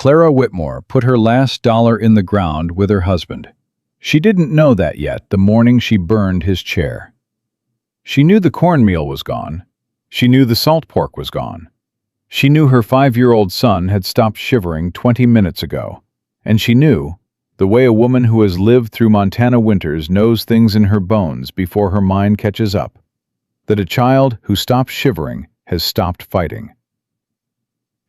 Clara Whitmore put her last dollar in the ground with her husband. She didn't know that yet the morning she burned his chair. She knew the cornmeal was gone. She knew the salt pork was gone. She knew her 5-year-old son had stopped shivering 20 minutes ago. And she knew, the way a woman who has lived through Montana winters knows things in her bones before her mind catches up, that a child who stops shivering has stopped fighting.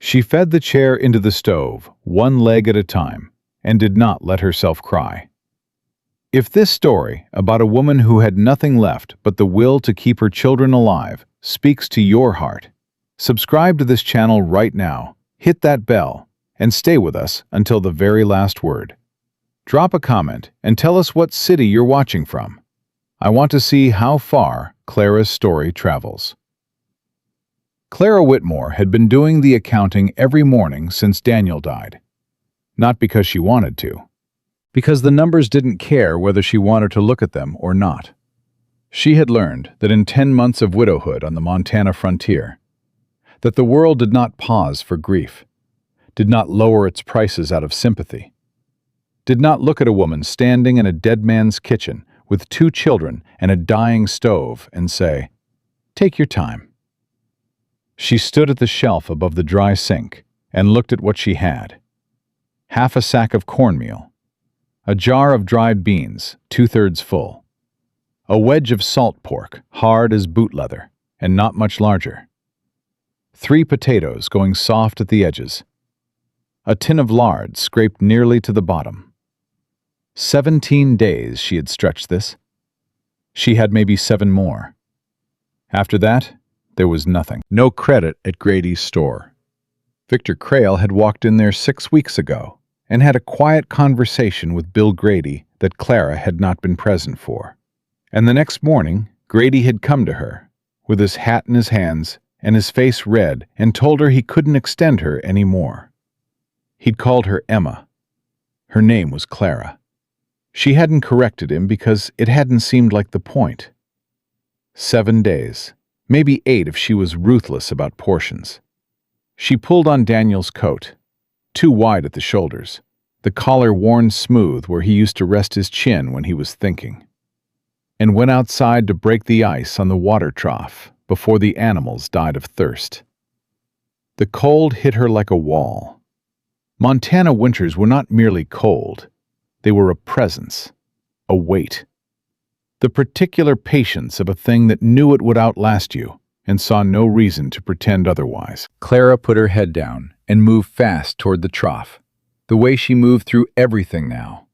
She fed the chair into the stove, one leg at a time, and did not let herself cry. If this story, about a woman who had nothing left but the will to keep her children alive, speaks to your heart, subscribe to this channel right now, hit that bell, and stay with us until the very last word. Drop a comment and tell us what city you're watching from. I want to see how far Clara's story travels. Clara Whitmore had been doing the accounting every morning since Daniel died. Not because she wanted to. Because the numbers didn't care whether she wanted to look at them or not. She had learned that in 10 months of widowhood on the Montana frontier, that the world did not pause for grief, did not lower its prices out of sympathy, did not look at a woman standing in a dead man's kitchen with 2 children and a dying stove and say, "Take your time." She stood at the shelf above the dry sink and looked at what she had. Half a sack of cornmeal, a jar of dried beans, 2/3 full, a wedge of salt pork, hard as boot leather and not much larger, 3 potatoes going soft at the edges, a tin of lard scraped nearly to the bottom. 17 days she had stretched this. She had maybe 7 more. After that, there was nothing. No credit at Grady's store. Victor Crale had walked in there 6 weeks ago and had a quiet conversation with Bill Grady that Clara had not been present for. And the next morning, Grady had come to her, with his hat in his hands and his face red, and told her he couldn't extend her any more. He'd called her Emma. Her name was Clara. She hadn't corrected him because it hadn't seemed like the point. 7 days. Maybe 8 if she was ruthless about portions. She pulled on Daniel's coat, too wide at the shoulders, the collar worn smooth where he used to rest his chin when he was thinking, and went outside to break the ice on the water trough before the animals died of thirst. The cold hit her like a wall. Montana winters were not merely cold. They were a presence, a weight. The particular patience of a thing that knew it would outlast you and saw no reason to pretend otherwise. Clara put her head down and moved fast toward the trough, the way she moved through everything now.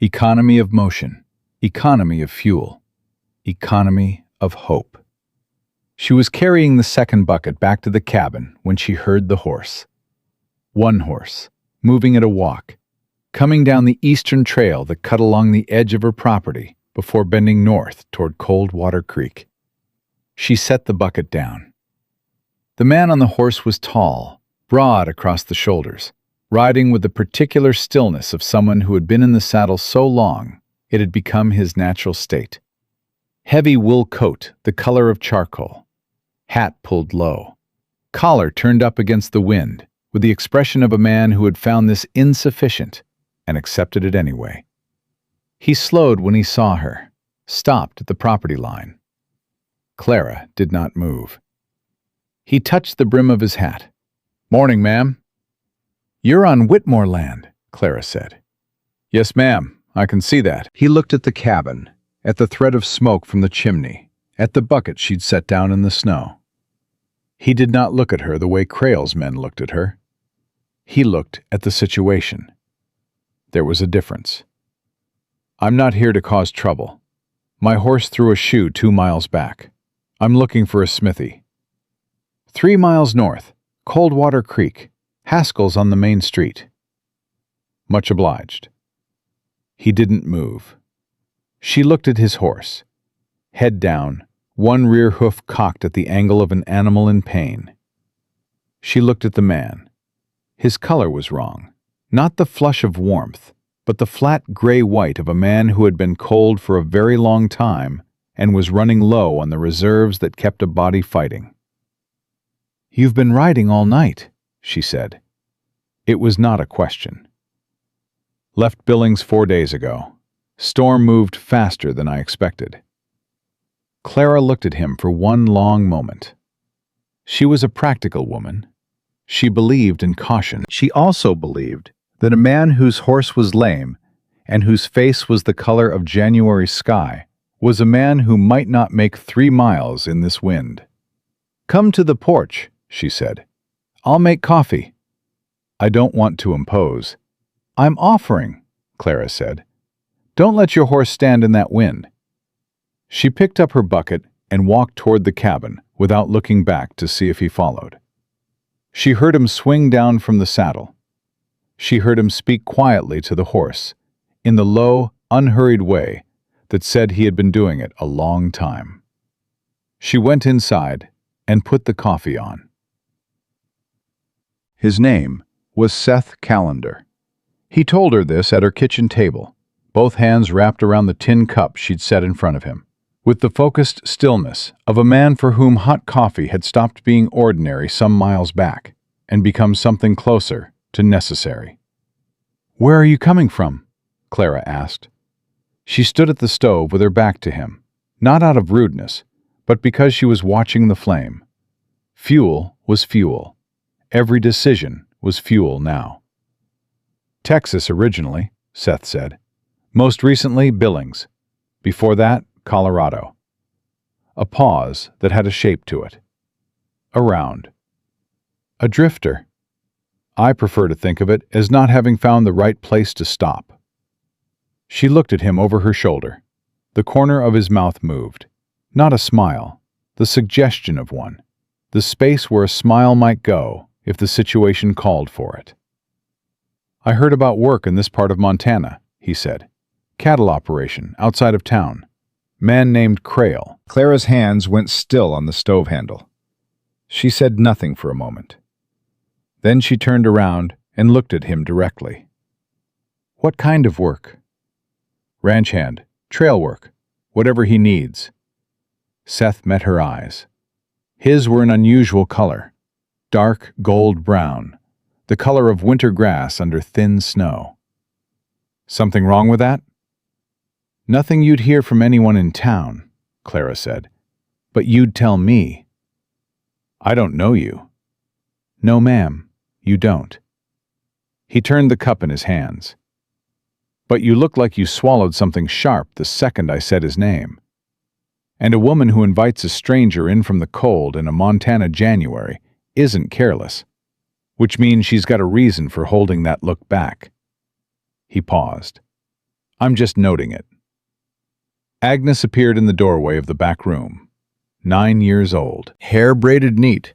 Economy of motion, economy of fuel, economy of hope. She was carrying the second bucket back to the cabin when she heard the horse. One horse, moving at a walk, coming down the eastern trail that cut along the edge of her property before bending north toward Coldwater Creek. She set the bucket down. The man on the horse was tall, broad across the shoulders, riding with the particular stillness of someone who had been in the saddle so long it had become his natural state. Heavy wool coat, the color of charcoal. Hat pulled low. Collar turned up against the wind, with the expression of a man who had found this insufficient and accepted it anyway. He slowed when he saw her, stopped at the property line. Clara did not move. He touched the brim of his hat. "Morning, ma'am." "You're on Whitmore land," Clara said. "Yes, ma'am, I can see that." He looked at the cabin, at the thread of smoke from the chimney, at the bucket she'd set down in the snow. He did not look at her the way Crale's men looked at her. He looked at the situation. There was a difference. "I'm not here to cause trouble. My horse threw a shoe 2 miles back. I'm looking for a smithy. 3 miles north, Coldwater Creek, Haskell's on the main street." "Much obliged." He didn't move. She looked at his horse. Head down, one rear hoof cocked at the angle of an animal in pain. She looked at the man. His color was wrong. Not the flush of warmth, but the flat gray-white of a man who had been cold for a very long time and was running low on the reserves that kept a body fighting. "You've been riding all night," she said. It was not a question. Left Billings 4 days ago. Storm moved faster than I expected. Clara looked at him for one long moment. She was a practical woman. She believed in caution. She also believed that a man whose horse was lame and whose face was the color of January sky was a man who might not make 3 miles in this wind. "Come to the porch," she said. "I'll make coffee." "I don't want to impose." "I'm offering," Clara said. "Don't let your horse stand in that wind." She picked up her bucket and walked toward the cabin without looking back to see if he followed. She heard him swing down from the saddle. She heard him speak quietly to the horse, in the low, unhurried way that said he had been doing it a long time. She went inside and put the coffee on. His name was Seth Callander. He told her this at her kitchen table, both hands wrapped around the tin cup she'd set in front of him, with the focused stillness of a man for whom hot coffee had stopped being ordinary some miles back and become something closer to necessary. "Where are you coming from?" Clara asked. She stood at the stove with her back to him, not out of rudeness, but because she was watching the flame. Fuel was fuel. Every decision was fuel now. "Texas originally," Seth said. "Most recently, Billings. Before that, Colorado." A pause that had a shape to it. "Around." "A drifter." "I prefer to think of it as not having found the right place to stop." She looked at him over her shoulder. The corner of his mouth moved. Not a smile, the suggestion of one. The space where a smile might go if the situation called for it. "I heard about work in this part of Montana," he said. "Cattle operation outside of town. Man named Crale." Clara's hands went still on the stove handle. She said nothing for a moment. Then she turned around and looked at him directly. "What kind of work?" "Ranch hand, trail work, whatever he needs." Seth met her eyes. His were an unusual color, dark gold-brown, the color of winter grass under thin snow. "Something wrong with that?" "Nothing you'd hear from anyone in town," Clara said. "But you'd tell me." "I don't know you." "No, ma'am, you don't." He turned the cup in his hands. "But you look like you swallowed something sharp the second I said his name. And a woman who invites a stranger in from the cold in a Montana January isn't careless, which means she's got a reason for holding that look back." He paused. "I'm just noting it." Agnes appeared in the doorway of the back room. 9 years old, hair braided neat.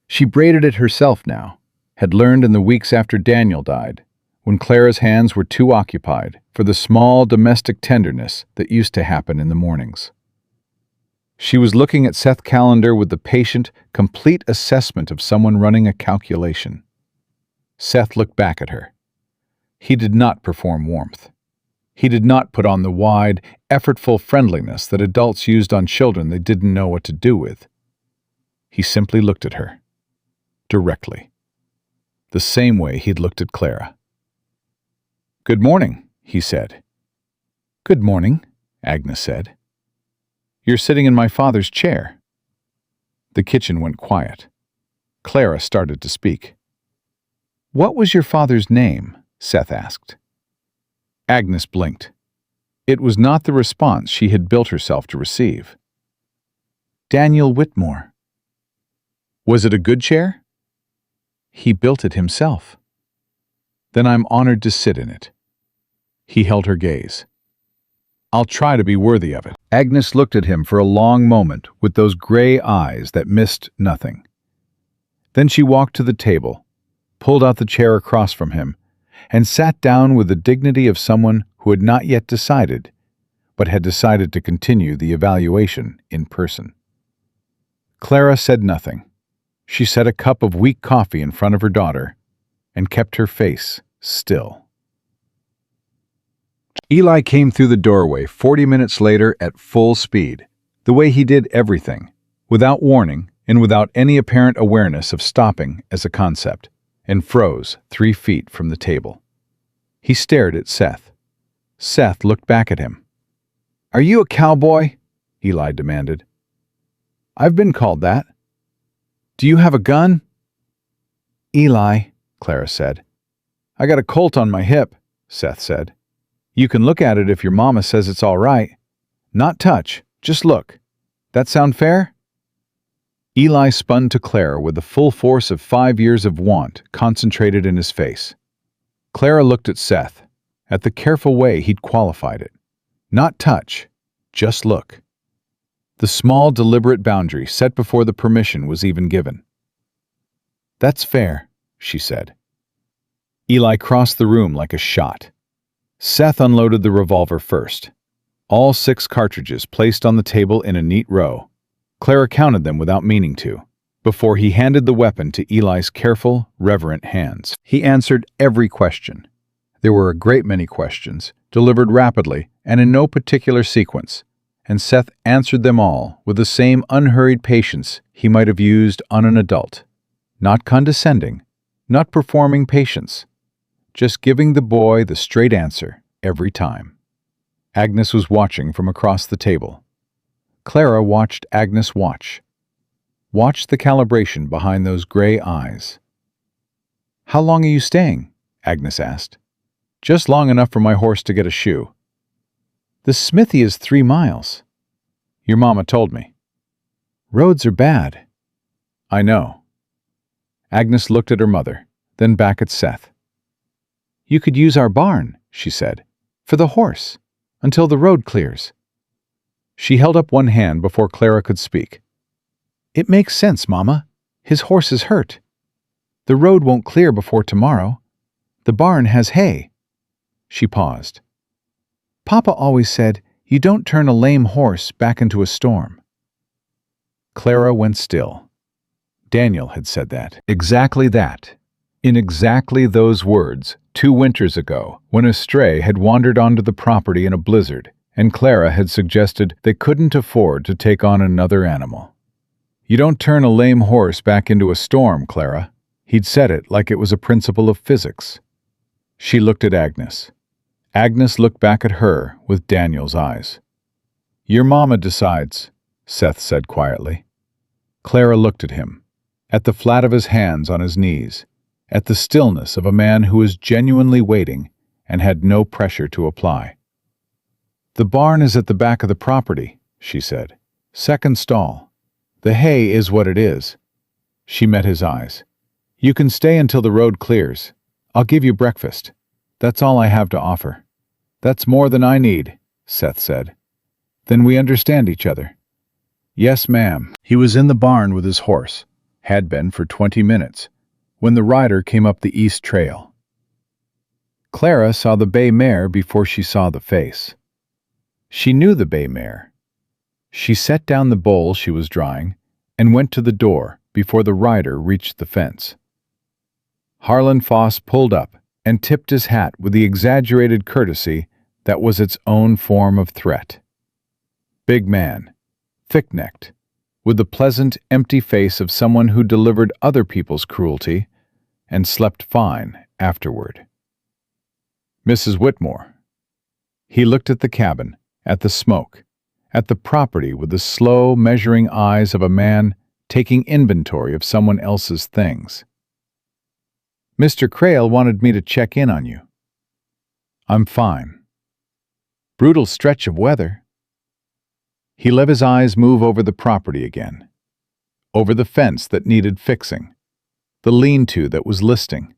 She braided it herself now, had learned in the weeks after Daniel died, when Clara's hands were too occupied for the small domestic tenderness that used to happen in the mornings. She was looking at Seth Callander with the patient, complete assessment of someone running a calculation. Seth looked back at her. He did not perform warmth. He did not put on the wide, effortful friendliness that adults used on children they didn't know what to do with. He simply looked at her. Directly. The same way he'd looked at Clara. "Good morning," he said. "Good morning," Agnes said. "You're sitting in my father's chair." The kitchen went quiet. Clara started to speak. "What was your father's name?" Seth asked. Agnes blinked. It was not the response she had built herself to receive. "Daniel Whitmore." "Was it a good chair?" "He built it himself." "Then I'm honored to sit in it." He held her gaze. "I'll try to be worthy of it." Agnes looked at him for a long moment with those gray eyes that missed nothing. Then she walked to the table, pulled out the chair across from him, and sat down with the dignity of someone who had not yet decided, but had decided to continue the evaluation in person. Clara said nothing. She set a cup of weak coffee in front of her daughter and kept her face still. Eli came through the doorway 40 minutes later at full speed, the way he did everything, without warning and without any apparent awareness of stopping as a concept, and froze 3 feet from the table. He stared at Seth. Seth looked back at him. "Are you a cowboy?" Eli demanded. "I've been called that." "Do you have a gun?" "Eli," Clara said. "I got a Colt on my hip," Seth said. "You can look at it if your mama says it's all right. Not touch, just look. That sound fair?" Eli spun to Clara with the full force of 5 years of want concentrated in his face. Clara looked at Seth, at the careful way he'd qualified it. Not touch, just look. The small, deliberate boundary set before the permission was even given. "That's fair," she said. Eli crossed the room like a shot. Seth unloaded the revolver first. All 6 cartridges placed on the table in a neat row. Clara counted them without meaning to, before he handed the weapon to Eli's careful, reverent hands. He answered every question. There were a great many questions, delivered rapidly and in no particular sequence, and Seth answered them all with the same unhurried patience he might have used on an adult. Not condescending, not performing patience, just giving the boy the straight answer every time. Agnes was watching from across the table. Clara watched Agnes watch. Watched the calibration behind those gray eyes. "How long are you staying?" Agnes asked. "Just long enough for my horse to get a shoe." "The smithy is 3 miles. Your mama told me." "Roads are bad." "I know." Agnes looked at her mother, then back at Seth. "You could use our barn," she said, "for the horse, until the road clears." She held up one hand before Clara could speak. "It makes sense, Mama. His horse is hurt. The road won't clear before tomorrow. The barn has hay." She paused. "Papa always said, you don't turn a lame horse back into a storm." Clara went still. Daniel had said that. Exactly that. In exactly those words, 2 winters ago, when a stray had wandered onto the property in a blizzard, and Clara had suggested they couldn't afford to take on another animal. "You don't turn a lame horse back into a storm, Clara." He'd said it like it was a principle of physics. She looked at Agnes. Agnes looked back at her with Daniel's eyes. "Your mama decides," Seth said quietly. Clara looked at him, at the flat of his hands on his knees, at the stillness of a man who was genuinely waiting and had no pressure to apply. "The barn is at the back of the property," she said. "Second stall. The hay is what it is." She met his eyes. "You can stay until the road clears. I'll give you breakfast. That's all I have to offer." "That's more than I need," Seth said. "Then we understand each other." "Yes, ma'am." He was in the barn with his horse, had been for 20 minutes, when the rider came up the east trail. Clara saw the bay mare before she saw the face. She knew the bay mare. She set down the bowl she was drying and went to the door before the rider reached the fence. Harlan Foss pulled up and tipped his hat with the exaggerated courtesy that was its own form of threat. Big man, thick-necked, with the pleasant, empty face of someone who delivered other people's cruelty and slept fine afterward. "Mrs. Whitmore." He looked at the cabin, at the smoke, at the property with the slow, measuring eyes of a man taking inventory of someone else's things. "Mr. Crale wanted me to check in on you." "I'm fine." "Brutal stretch of weather." He let his eyes move over the property again, over the fence that needed fixing, the lean-to that was listing,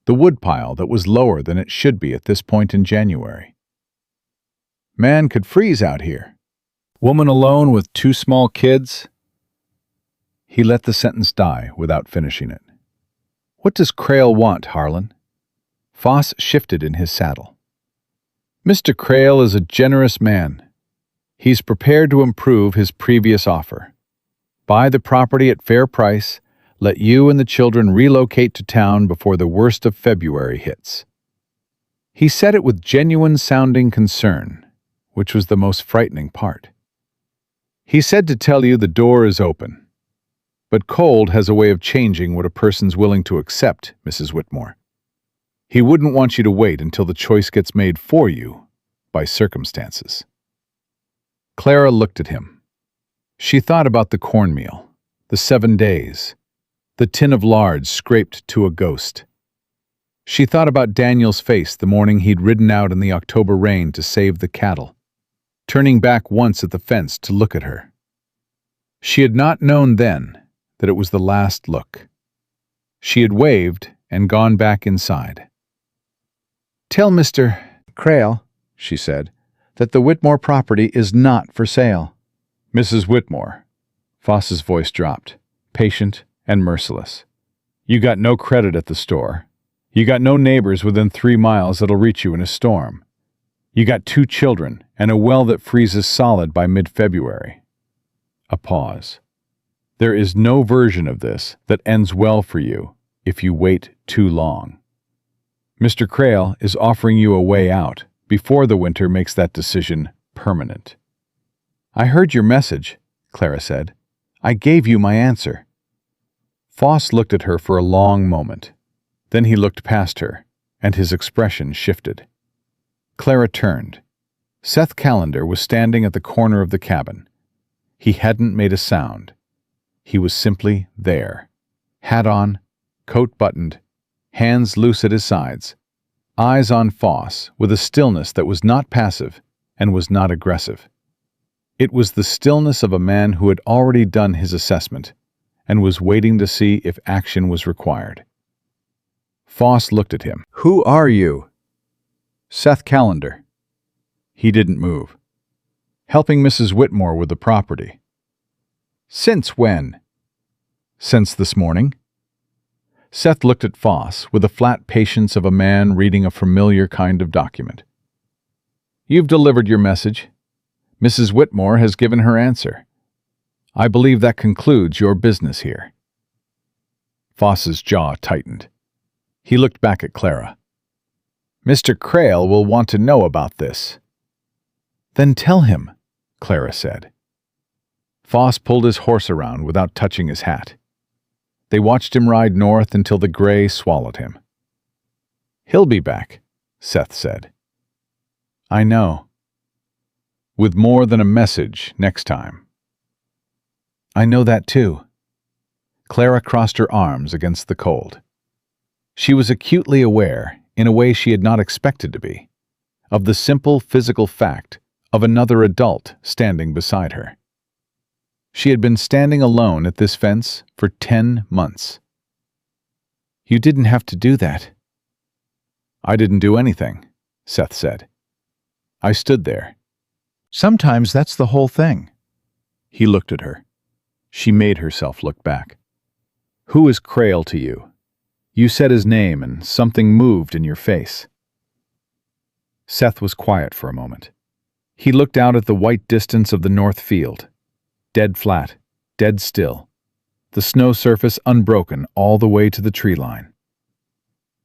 the woodpile that was lower than it should be at this point in January. "Man could freeze out here. Woman alone with 2 small kids." He let the sentence die without finishing it. "What does Crale want, Harlan?" Foss shifted in his saddle. "Mr. Crale is a generous man. He's prepared to improve his previous offer. Buy the property at fair price, let you and the children relocate to town before the worst of February hits." He said it with genuine-sounding concern, which was the most frightening part. "He said to tell you the door is open." But cold has a way of changing what a person's willing to accept, Mrs. Whitmore. He wouldn't want you to wait until the choice gets made for you by circumstances. Clara looked at him. She thought about the cornmeal, the 7 days, the tin of lard scraped to a ghost. She thought about Daniel's face the morning he'd ridden out in the October rain to save the cattle, turning back once at the fence to look at her. She had not known then that it was the last look. She had waved and gone back inside. "Tell Mr. Crale," she said, "that the Whitmore property is not for sale." "Mrs. Whitmore," Foss's voice dropped, patient and merciless. "You got no credit at the store. You got no neighbors within 3 miles that'll reach you in a storm. You got 2 children and a well that freezes solid by mid-February." A pause. "There is no version of this that ends well for you if you wait too long. Mr. Crale is offering you a way out before the winter makes that decision permanent." "I heard your message," Clara said. "I gave you my answer." Foss looked at her for a long moment. Then he looked past her, and his expression shifted. Clara turned. Seth Callander was standing at the corner of the cabin. He hadn't made a sound. He was simply there, hat on, coat buttoned, hands loose at his sides, eyes on Foss with a stillness that was not passive and was not aggressive. It was the stillness of a man who had already done his assessment and was waiting to see if action was required. Foss looked at him. "Who are you?" "Seth Callander." He didn't move. "Helping Mrs. Whitmore with the property." "Since when?" "Since this morning." Seth looked at Foss with the flat patience of a man reading a familiar kind of document. "You've delivered your message. Mrs. Whitmore has given her answer. I believe that concludes your business here." Foss's jaw tightened. He looked back at Clara. "Mr. Crale will want to know about this." "Then tell him," Clara said. Foss pulled his horse around without touching his hat. They watched him ride north until the gray swallowed him. "He'll be back," Seth said. "I know. With more than a message next time." "I know that too." Clara crossed her arms against the cold. She was acutely aware, in a way she had not expected to be, of the simple physical fact of another adult standing beside her. She had been standing alone at this fence for 10 months. "You didn't have to do that." "I didn't do anything," Seth said. "I stood there." "Sometimes that's the whole thing." He looked at her. She made herself look back. "Who is Crale to you? You said his name and something moved in your face." Seth was quiet for a moment. He looked out at the white distance of the north field. Dead flat, dead still. The snow surface unbroken all the way to the tree line.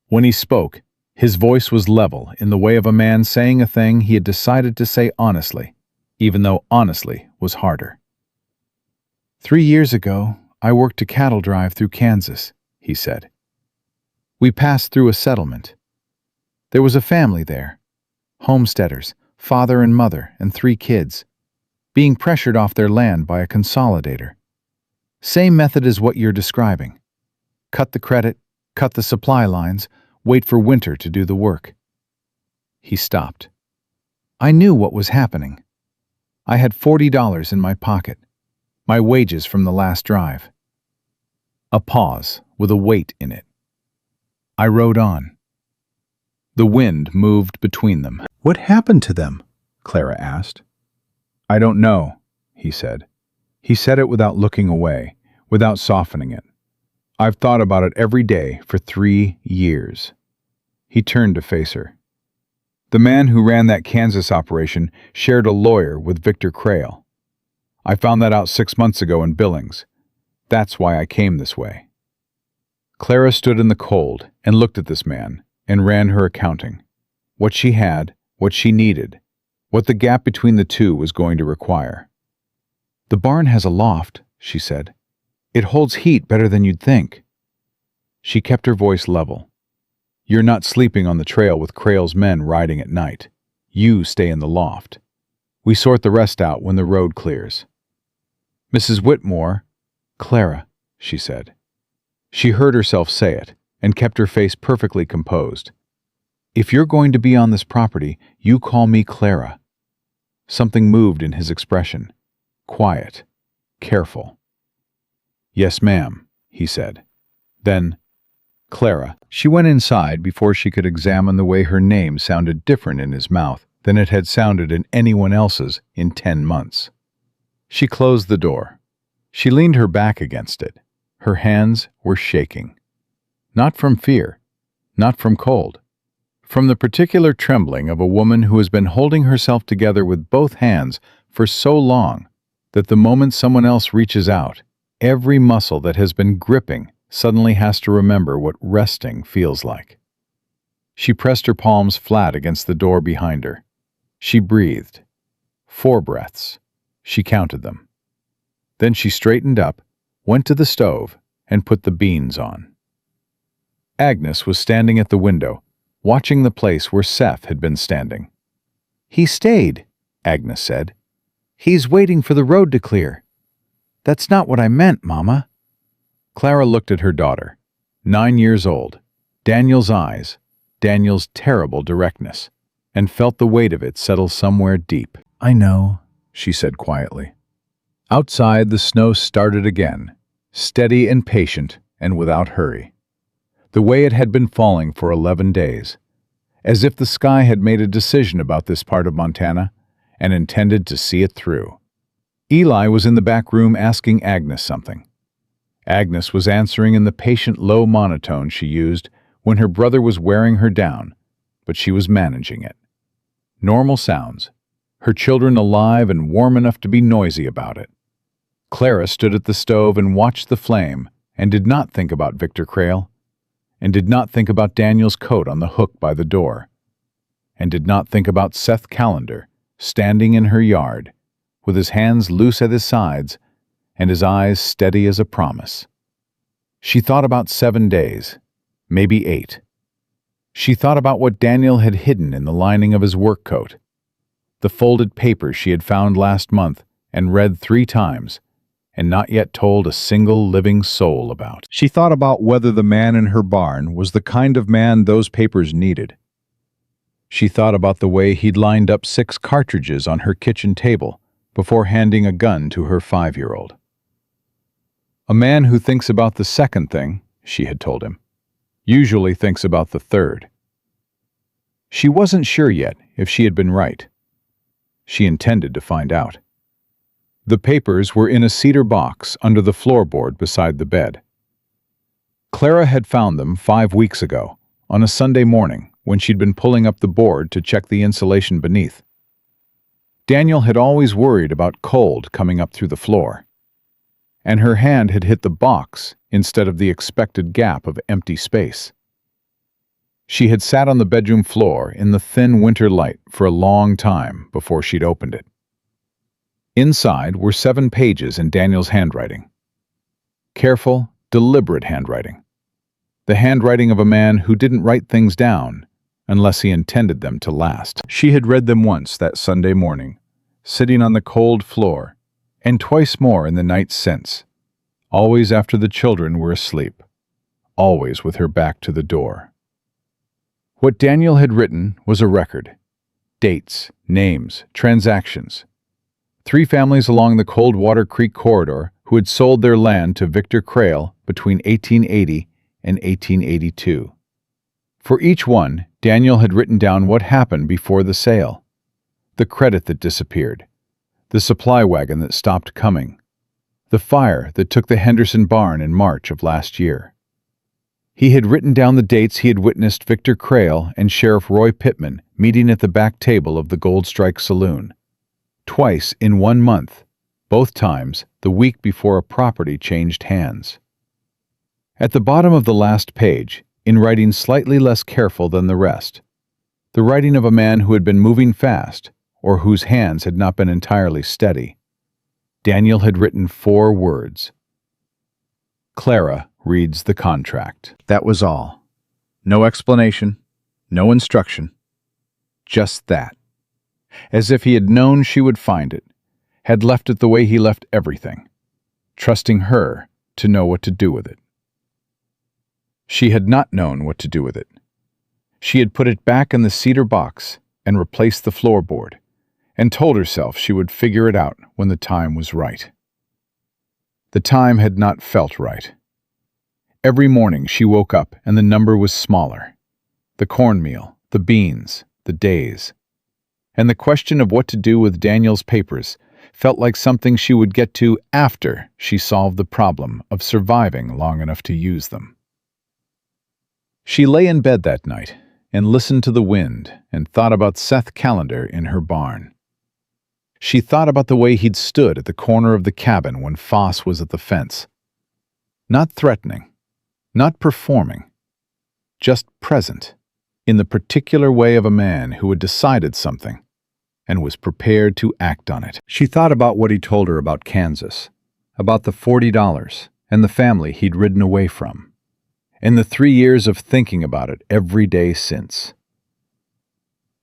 When he spoke, his voice was level in the way of a man saying a thing he had decided to say honestly, even though honestly was harder. 3 years ago, I worked a cattle drive through Kansas," he said. "We passed through a settlement. There was a family there, homesteaders, father and mother and 3 kids, being pressured off their land by a consolidator. Same method as what you're describing. Cut the credit, cut the supply lines, wait for winter to do the work." He stopped. "I knew what was happening. I had $40 in my pocket, my wages from the last drive." A pause with a weight in it. I rode on. The wind moved between them. "What happened to them?" Clara asked. "I don't know," he said. He said it without looking away, without softening it. "I've thought about it every day for 3 years." He turned to face her. "The man who ran that Kansas operation shared a lawyer with Victor Crale. I found that out 6 months ago in Billings. That's why I came this way." Clara stood in the cold and looked at this man and ran her accounting. What she had, what she needed, what the gap between the two was going to require. "The barn has a loft," she said. It holds heat better than you'd think." She kept her voice level. "You're not sleeping on the trail with Crale's men riding at night. You stay in the loft. We sort the rest out when the road clears." "Mrs. Whitmore—" "Clara," she said. She heard herself say it and kept her face perfectly composed. "If you're going to be on this property, you call me Clara." Something moved in his expression. Quiet. Careful. "Yes, ma'am," he said. Then, "Clara." She went inside before she could examine the way her name sounded different in his mouth than it had sounded in anyone else's in 10 months. She closed the door. She leaned her back against it. Her hands were shaking. Not from fear, not from cold. From the particular trembling of a woman who has been holding herself together with both hands for so long that the moment someone else reaches out, every muscle that has been gripping suddenly has to remember what resting feels like. She pressed her palms flat against the door behind her. She breathed. 4 breaths. She counted them. Then she straightened up, went to the stove, and put the beans on. Agnes was standing at the window, watching the place where Seth had been standing. "He stayed," Agnes said. "He's waiting for the road to clear." "That's not what I meant, Mama." Clara looked at her daughter, 9 years old, Daniel's eyes, Daniel's terrible directness, and felt the weight of it settle somewhere deep. "I know," she said quietly. Outside, the snow started again, steady and patient and without hurry. The way it had been falling for 11 days, as if the sky had made a decision about this part of Montana and intended to see it through. Eli was in the back room asking Agnes something. Agnes was answering in the patient low monotone she used when her brother was wearing her down, but she was managing it. Normal sounds, her children alive and warm enough to be noisy about it. Clara stood at the stove and watched the flame and did not think about Victor Crale, and did not think about Daniel's coat on the hook by the door, and did not think about Seth Callander standing in her yard, with his hands loose at his sides and his eyes steady as a promise. She thought about 7 days, maybe 8. She thought about what Daniel had hidden in the lining of his work coat, the folded papers she had found last month and read 3 times, and not yet told a single living soul about. She thought about whether the man in her barn was the kind of man those papers needed. She thought about the way he'd lined up 6 cartridges on her kitchen table before handing a gun to her 5-year-old. "A man who thinks about the second thing," she had told him, "usually thinks about the third." She wasn't sure yet if she had been right. She intended to find out. The papers were in a cedar box under the floorboard beside the bed. Clara had found them 5 weeks ago, on a Sunday morning, when she'd been pulling up the board to check the insulation beneath. Daniel had always worried about cold coming up through the floor, and her hand had hit the box instead of the expected gap of empty space. She had sat on the bedroom floor in the thin winter light for a long time before she'd opened it. Inside were 7 pages in Daniel's handwriting. Careful, deliberate handwriting. The handwriting of a man who didn't write things down unless he intended them to last. She had read them once that Sunday morning, sitting on the cold floor, and twice more in the nights since, always after the children were asleep, always with her back to the door. What Daniel had written was a record. Dates, names, transactions. 3 families along the Coldwater Creek corridor who had sold their land to Victor Crale between 1880 and 1882. For each one, Daniel had written down what happened before the sale. The credit that disappeared. The supply wagon that stopped coming. The fire that took the Henderson barn in March of last year. He had written down the dates he had witnessed Victor Crale and Sheriff Roy Pittman meeting at the back table of the Gold Strike Saloon. Twice in 1 month, both times the week before a property changed hands. At the bottom of the last page, in writing slightly less careful than the rest, the writing of a man who had been moving fast or whose hands had not been entirely steady, Daniel had written 4 words. Clara reads the contract. That was all. No explanation, no instruction. Just that. As if he had known she would find it, had left it the way he left everything, trusting her to know what to do with it. She had not known what to do with it. She had put it back in the cedar box and replaced the floorboard, and told herself she would figure it out when the time was right. The time had not felt right. Every morning she woke up and the number was smaller. The cornmeal, the beans, the days. And the question of what to do with Daniel's papers felt like something she would get to after she solved the problem of surviving long enough to use them. She lay in bed that night and listened to the wind and thought about Seth Callander in her barn. She thought about the way he'd stood at the corner of the cabin when Foss was at the fence. Not threatening, not performing, just present, in the particular way of a man who had decided something and was prepared to act on it. She thought about what he told her about Kansas, about the $40 and the family he'd ridden away from, and the 3 years of thinking about it every day since.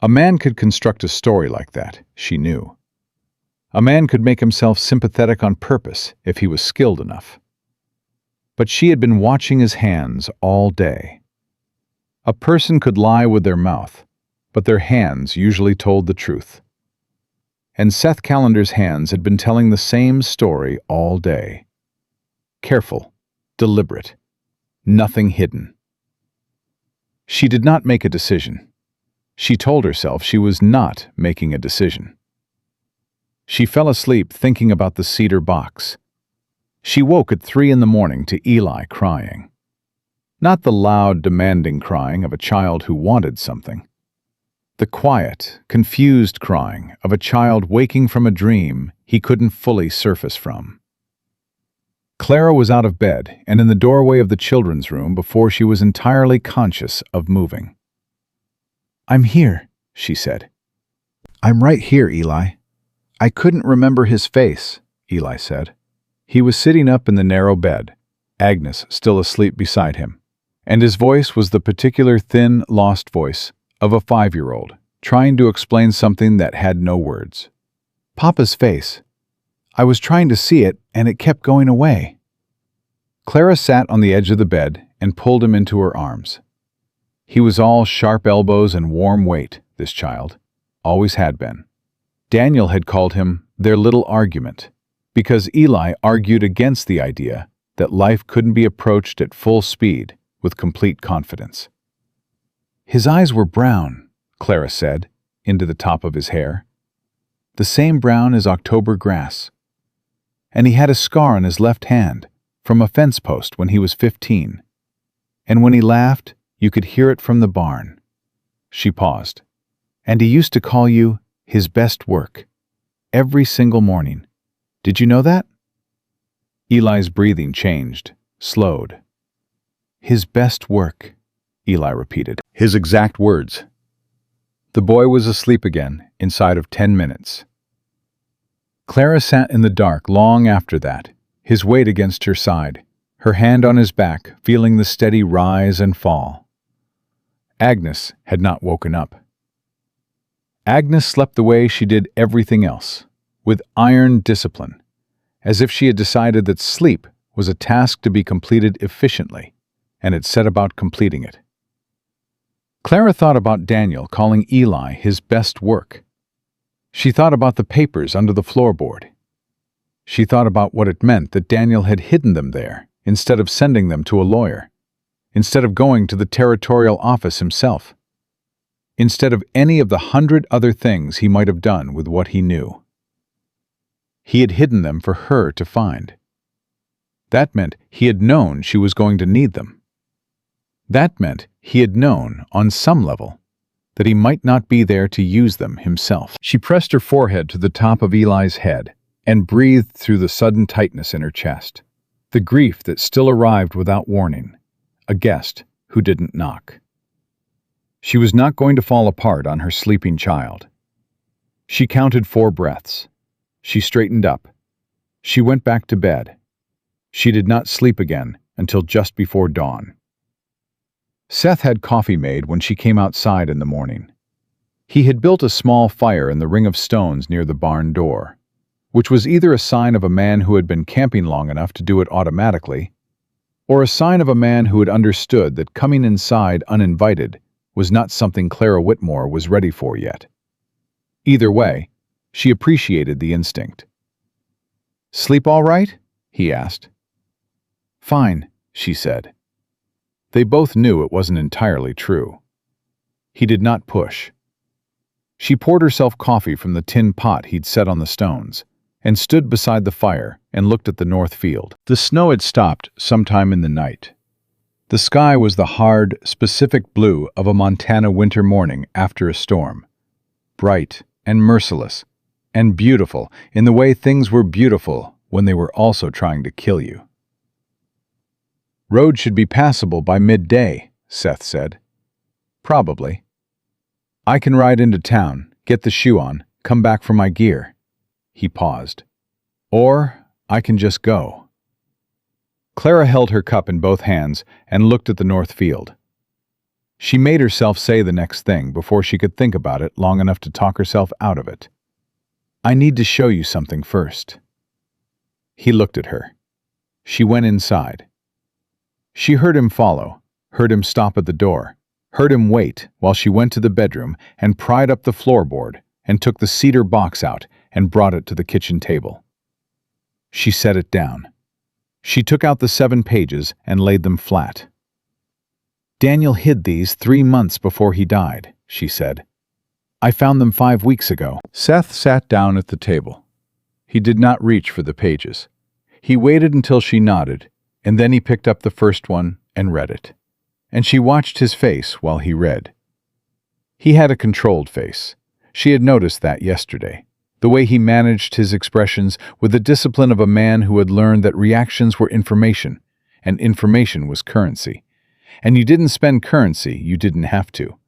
A man could construct a story like that, she knew. A man could make himself sympathetic on purpose if he was skilled enough. But she had been watching his hands all day. A person could lie with their mouth, but their hands usually told the truth. And Seth Callander's hands had been telling the same story all day. Careful, deliberate, nothing hidden. She did not make a decision. She told herself she was not making a decision. She fell asleep thinking about the cedar box. She woke at 3 a.m. to Eli crying. Not the loud, demanding crying of a child who wanted something. The quiet, confused crying of a child waking from a dream he couldn't fully surface from. Clara was out of bed and in the doorway of the children's room before she was entirely conscious of moving. "I'm here," she said. "I'm right here, Eli." "I couldn't remember his face," Eli said. He was sitting up in the narrow bed, Agnes still asleep beside him, and his voice was the particular thin, lost voice of a 5-year-old trying to explain something that had no words. "Papa's face. I was trying to see it, and it kept going away." Clara sat on the edge of the bed and pulled him into her arms. He was all sharp elbows and warm weight, this child. Always had been. Daniel had called him their little argument, because Eli argued against the idea that life couldn't be approached at full speed with complete confidence. "His eyes were brown," Clara said, into the top of his hair. "The same brown as October grass. And he had a scar on his left hand from a fence post when he was 15. And when he laughed, you could hear it from the barn." She paused. "And he used to call you his best work. Every single morning. Did you know that?" Eli's breathing changed, slowed. "His best work," Eli repeated. His exact words. The boy was asleep again inside of 10 minutes. Clara sat in the dark long after that, his weight against her side, her hand on his back, feeling the steady rise and fall. Agnes had not woken up. Agnes slept the way she did everything else, with iron discipline, as if she had decided that sleep was a task to be completed efficiently, and had set about completing it. Clara thought about Daniel calling Eli his best work. She thought about the papers under the floorboard. She thought about what it meant that Daniel had hidden them there instead of sending them to a lawyer, instead of going to the territorial office himself, instead of any of the 100 other things he might have done with what he knew. He had hidden them for her to find. That meant he had known she was going to need them. That meant he had known, on some level, that he might not be there to use them himself. She pressed her forehead to the top of Eli's head and breathed through the sudden tightness in her chest, the grief that still arrived without warning, a guest who didn't knock. She was not going to fall apart on her sleeping child. She counted 4 breaths. She straightened up. She went back to bed. She did not sleep again until just before dawn. Seth had coffee made when she came outside in the morning. He had built a small fire in the ring of stones near the barn door, which was either a sign of a man who had been camping long enough to do it automatically, or a sign of a man who had understood that coming inside uninvited was not something Clara Whitmore was ready for yet. Either way, she appreciated the instinct. "Sleep all right?" he asked. "Fine," she said. They both knew it wasn't entirely true. He did not push. She poured herself coffee from the tin pot he'd set on the stones, and stood beside the fire and looked at the north field. The snow had stopped sometime in the night. The sky was the hard, specific blue of a Montana winter morning after a storm. Bright and merciless, and beautiful in the way things were beautiful when they were also trying to kill you. "Road should be passable by midday," Seth said. "Probably. I can ride into town, get the shoe on, come back for my gear." He paused. "Or I can just go." Clara held her cup in both hands and looked at the north field. She made herself say the next thing before she could think about it long enough to talk herself out of it. "I need to show you something first." He looked at her. She went inside. She heard him follow, heard him stop at the door, heard him wait while she went to the bedroom and pried up the floorboard and took the cedar box out and brought it to the kitchen table. She set it down. She took out the 7 pages and laid them flat. "Daniel hid these 3 months before he died," she said. "I found them 5 weeks ago." Seth sat down at the table. He did not reach for the pages. He waited until she nodded, and then he picked up the first one and read it. And she watched his face while he read. He had a controlled face. She had noticed that yesterday. The way he managed his expressions with the discipline of a man who had learned that reactions were information, and information was currency. And you didn't spend currency, you didn't have to.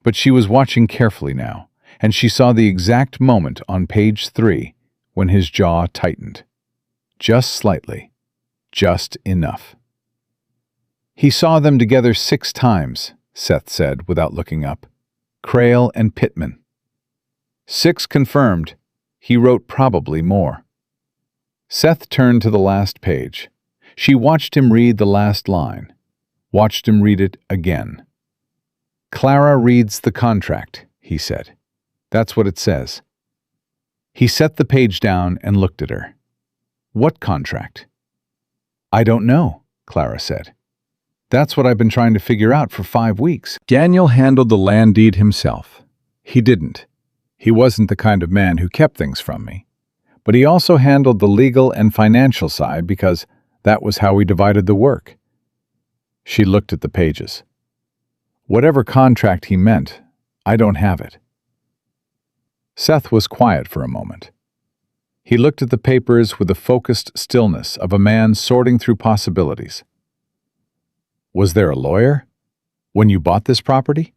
But she was watching carefully now, and she saw the exact moment on page 3 when his jaw tightened. Just slightly. Just enough. "He saw them together 6 times, Seth said without looking up. "Crale and Pittman. 6 confirmed. He wrote probably more." Seth turned to the last page. She watched him read the last line. Watched him read it again. "Clara reads the contract," he said. "That's what it says." He set the page down and looked at her. "What contract?" "I don't know," Clara said. "That's what I've been trying to figure out for 5 weeks. Daniel handled the land deed himself. He didn't. He wasn't the kind of man who kept things from me. But he also handled the legal and financial side because that was how we divided the work." She looked at the pages. "Whatever contract he meant, I don't have it." Seth was quiet for a moment. He looked at the papers with the focused stillness of a man sorting through possibilities. "Was there a lawyer when you bought this property?"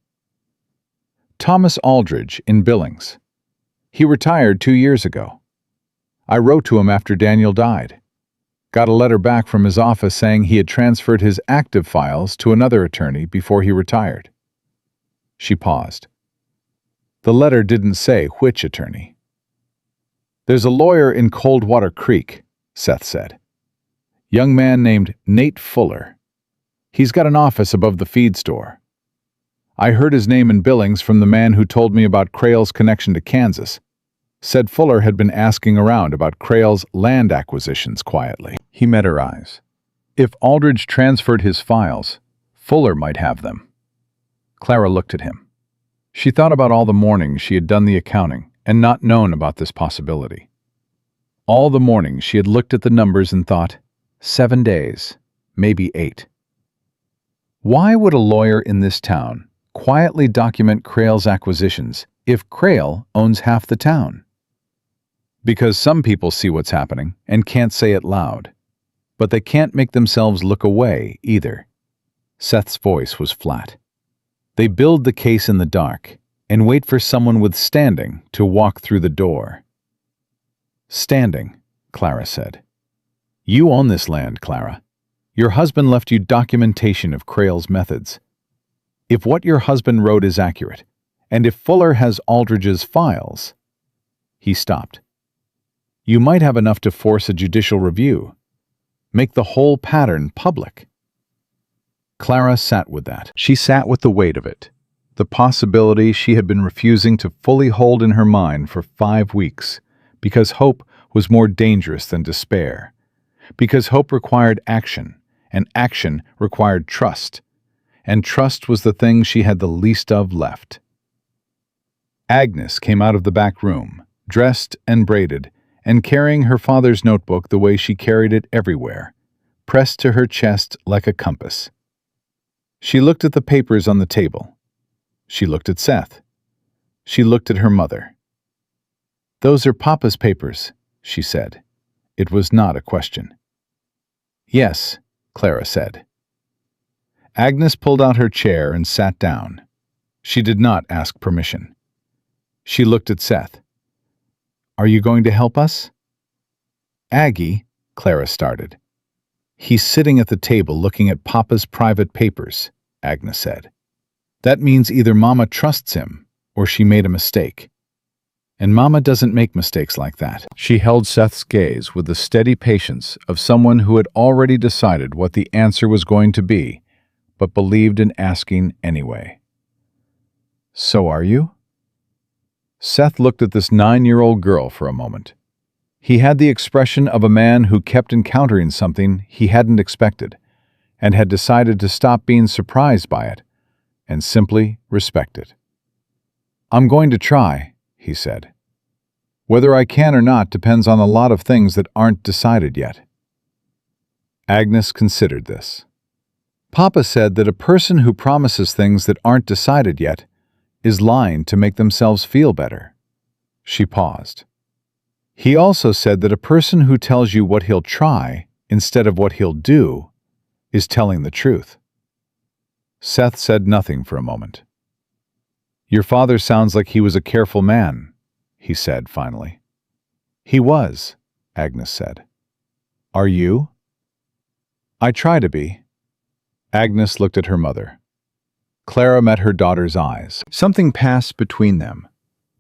"Thomas Aldridge in Billings. He retired 2 years ago. I wrote to him after Daniel died. Got a letter back from his office saying he had transferred his active files to another attorney before he retired." She paused. The letter didn't say which attorney. "There's a lawyer in Coldwater Creek," Seth said. "Young man named Nate Fuller. He's got an office above the feed store. I heard his name in Billings from the man who told me about Crale's connection to Kansas. Said Fuller had been asking around about Crale's land acquisitions quietly." He met her eyes. If Aldridge transferred his files, Fuller might have them. Clara looked at him. She thought about all the mornings she had done the accounting and not known about this possibility. All the mornings she had looked at the numbers and thought, 7 days, maybe 8. Why would a lawyer in this town quietly document Crale's acquisitions if Crale owns half the town? Because some people see what's happening and can't say it loud, but they can't make themselves look away either. Seth's voice was flat. They build the case in the dark and wait for someone with standing to walk through the door. "Standing," Clara said. "You own this land, Clara. Your husband left you documentation of Crale's methods. If what your husband wrote is accurate, and if Fuller has Aldridge's files—" He stopped. "You might have enough to force a judicial review. Make the whole pattern public." Clara sat with that. She sat with the weight of it, the possibility she had been refusing to fully hold in her mind for 5 weeks, because hope was more dangerous than despair, because hope required action, and action required trust, and trust was the thing she had the least of left. Agnes came out of the back room, dressed and braided, and carrying her father's notebook the way she carried it everywhere, pressed to her chest like a compass. She looked at the papers on the table. She looked at Seth. She looked at her mother. "Those are Papa's papers," she said. It was not a question. "Yes," Clara said. Agnes pulled out her chair and sat down. She did not ask permission. She looked at Seth. "Are you going to help us?" "Aggie," Clara started. "He's sitting at the table looking at Papa's private papers," Agnes said. "That means either Mama trusts him or she made a mistake. And Mama doesn't make mistakes like that." She held Seth's gaze with the steady patience of someone who had already decided what the answer was going to be, but believed in asking anyway. "So are you?" Seth looked at this 9-year-old girl for a moment. He had the expression of a man who kept encountering something he hadn't expected, and had decided to stop being surprised by it, and simply respect it. "I'm going to try," he said. "Whether I can or not depends on a lot of things that aren't decided yet." Agnes considered this. "Papa said that a person who promises things that aren't decided yet is lying to make themselves feel better." She paused. "He also said that a person who tells you what he'll try instead of what he'll do is telling the truth." Seth said nothing for a moment. "Your father sounds like he was a careful man," he said finally. "He was," Agnes said. "Are you?" "I try to be." Agnes looked at her mother. Clara met her daughter's eyes. Something passed between them,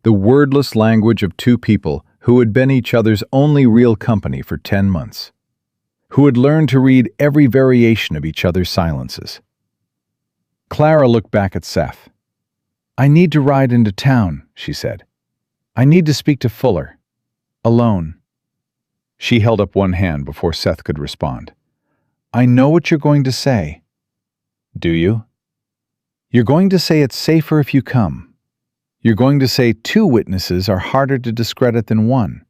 the wordless language of two people who had been each other's only real company for 10 months, who had learned to read every variation of each other's silences. Clara looked back at Seth. "I need to ride into town," she said. "I need to speak to Fuller. Alone." She held up one hand before Seth could respond. "I know what you're going to say." "Do you?" "You're going to say it's safer if you come. You're going to say 2 witnesses are harder to discredit than 1.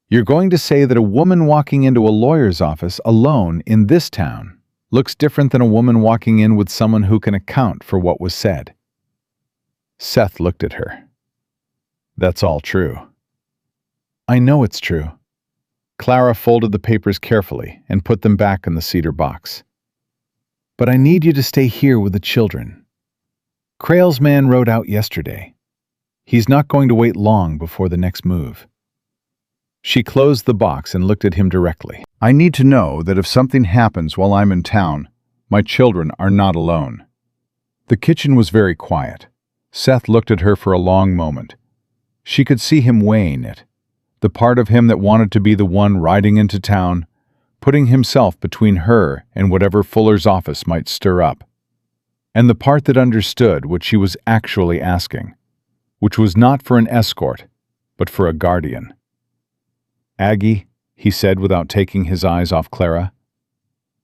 You're going to say that a woman walking into a lawyer's office alone in this town looks different than a woman walking in with someone who can account for what was said." Seth looked at her. "That's all true." "I know it's true." Clara folded the papers carefully and put them back in the cedar box. "But I need you to stay here with the children. Crale's man rode out yesterday. He's not going to wait long before the next move." She closed the box and looked at him directly. "I need to know that if something happens while I'm in town, my children are not alone." The kitchen was very quiet. Seth looked at her for a long moment. She could see him weighing it, the part of him that wanted to be the one riding into town, putting himself between her and whatever Fuller's office might stir up, and the part that understood what she was actually asking, which was not for an escort, but for a guardian. "Aggie," he said without taking his eyes off Clara.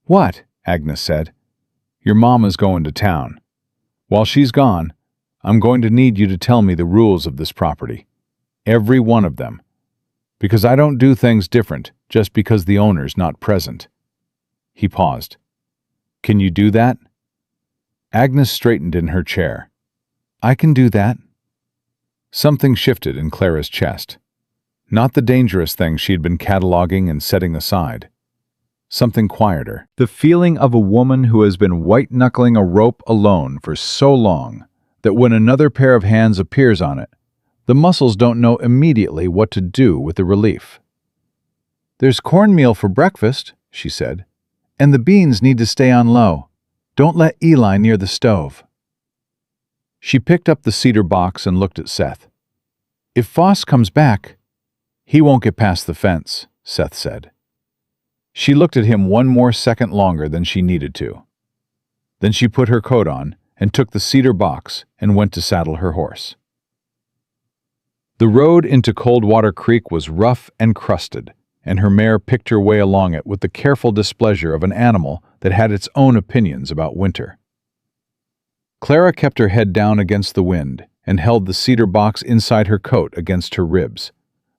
"What?" Agnes said. "Your mama's going to town. While she's gone, I'm going to need you to tell me the rules of this property. Every one of them. Because I don't do things different just because the owner's not present." He paused. "Can you do that?" Agnes straightened in her chair. "I can do that." Something shifted in Clara's chest. Not the dangerous thing she had been cataloging and setting aside. Something quieter. The feeling of a woman who has been white-knuckling a rope alone for so long that when another pair of hands appears on it, the muscles don't know immediately what to do with the relief. "There's cornmeal for breakfast," she said, And the beans need to stay on low. Don't let Eli near the stove." She picked up the cedar box and looked at Seth. "If Foss comes back, he won't get past the fence," Seth said. She looked at him one more second longer than she needed to. Then she put her coat on and took the cedar box and went to saddle her horse. The road into Coldwater Creek was rough and crusted, and her mare picked her way along it with the careful displeasure of an animal that had its own opinions about winter. Clara kept her head down against the wind and held the cedar box inside her coat against her ribs,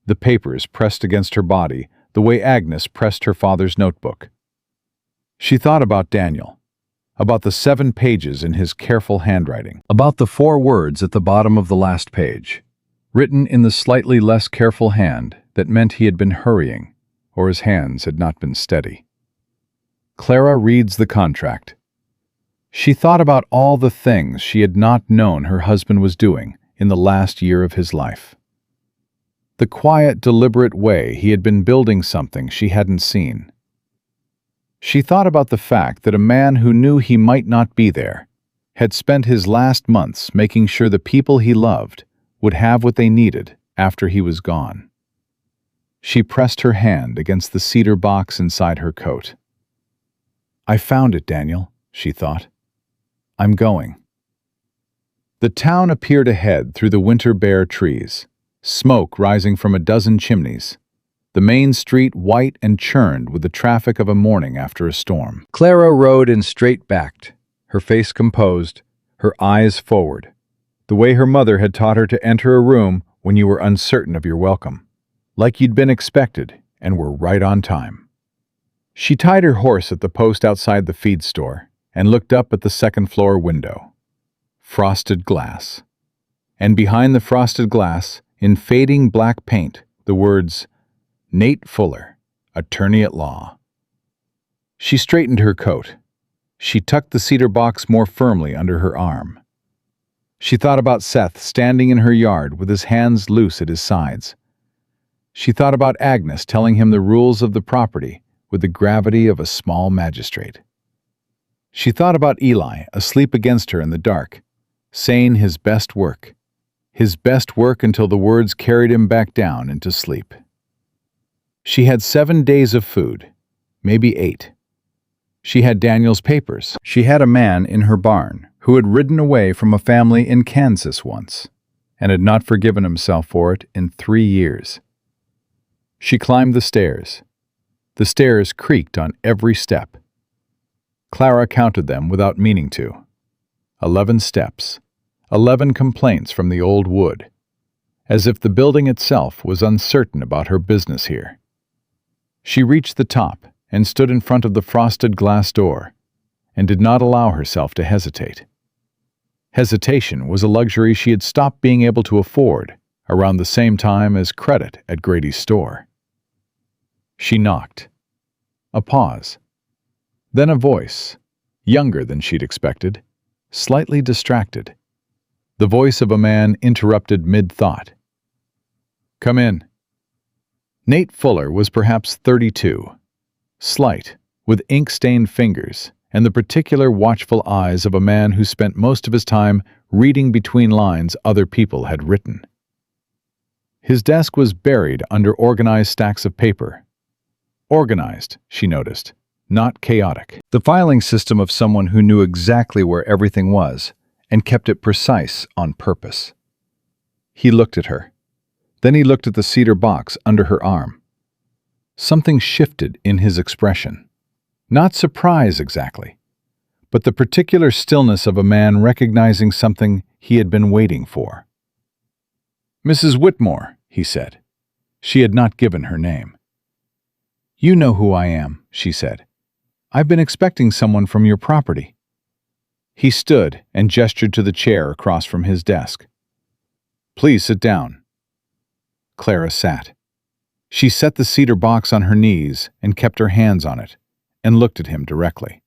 the papers pressed against her body the way Agnes pressed her father's notebook. She thought about Daniel, about the 7 pages in his careful handwriting, about the 4 words at the bottom of the last page, written in the slightly less careful hand that meant he had been hurrying or his hands had not been steady. Clara reads the contract. She thought about all the things she had not known her husband was doing in the last year of his life. The quiet, deliberate way he had been building something she hadn't seen. She thought about the fact that a man who knew he might not be there had spent his last months making sure the people he loved would have what they needed after he was gone. She pressed her hand against the cedar box inside her coat. "I found it, Daniel," she thought. "I'm going." The town appeared ahead through the winter-bare trees, smoke rising from a dozen chimneys, the main street white and churned with the traffic of a morning after a storm. Clara rode in straight-backed, her face composed, her eyes forward, the way her mother had taught her to enter a room when you were uncertain of your welcome, like you'd been expected and were right on time. She tied her horse at the post outside the feed store and looked up at the second-floor window. Frosted glass. And behind the frosted glass, in fading black paint, the words, "Nate Fuller, Attorney at Law." She straightened her coat. She tucked the cedar box more firmly under her arm. She thought about Seth standing in her yard with his hands loose at his sides. She thought about Agnes telling him the rules of the property with the gravity of a small magistrate. She thought about Eli asleep against her in the dark, saying his best work until the words carried him back down into sleep. She had 7 days of food, maybe 8. She had Daniel's papers. She had a man in her barn who had ridden away from a family in Kansas once and had not forgiven himself for it in 3 years. She climbed the stairs. The stairs creaked on every step. Clara counted them without meaning to. 11 steps, 11 complaints from the old wood, as if the building itself was uncertain about her business here. She reached the top and stood in front of the frosted glass door, and did not allow herself to hesitate. Hesitation was a luxury she had stopped being able to afford around the same time as credit at Grady's store. She knocked. A pause. Then a voice, younger than she'd expected, slightly distracted. The voice of a man interrupted mid-thought. "Come in." Nate Fuller was perhaps 32, slight, with ink-stained fingers and the particular watchful eyes of a man who spent most of his time reading between lines other people had written. His desk was buried under organized stacks of paper. Organized, she noticed, not chaotic. The filing system of someone who knew exactly where everything was and kept it precise on purpose. He looked at her. Then he looked at the cedar box under her arm. Something shifted in his expression. Not surprise exactly, but the particular stillness of a man recognizing something he had been waiting for. "Mrs. Whitmore," he said. She had not given her name. "You know who I am," she said. "I've been expecting someone from your property." He stood and gestured to the chair across from his desk. "Please sit down." Clara sat. She set the cedar box on her knees and kept her hands on it, and looked at him directly.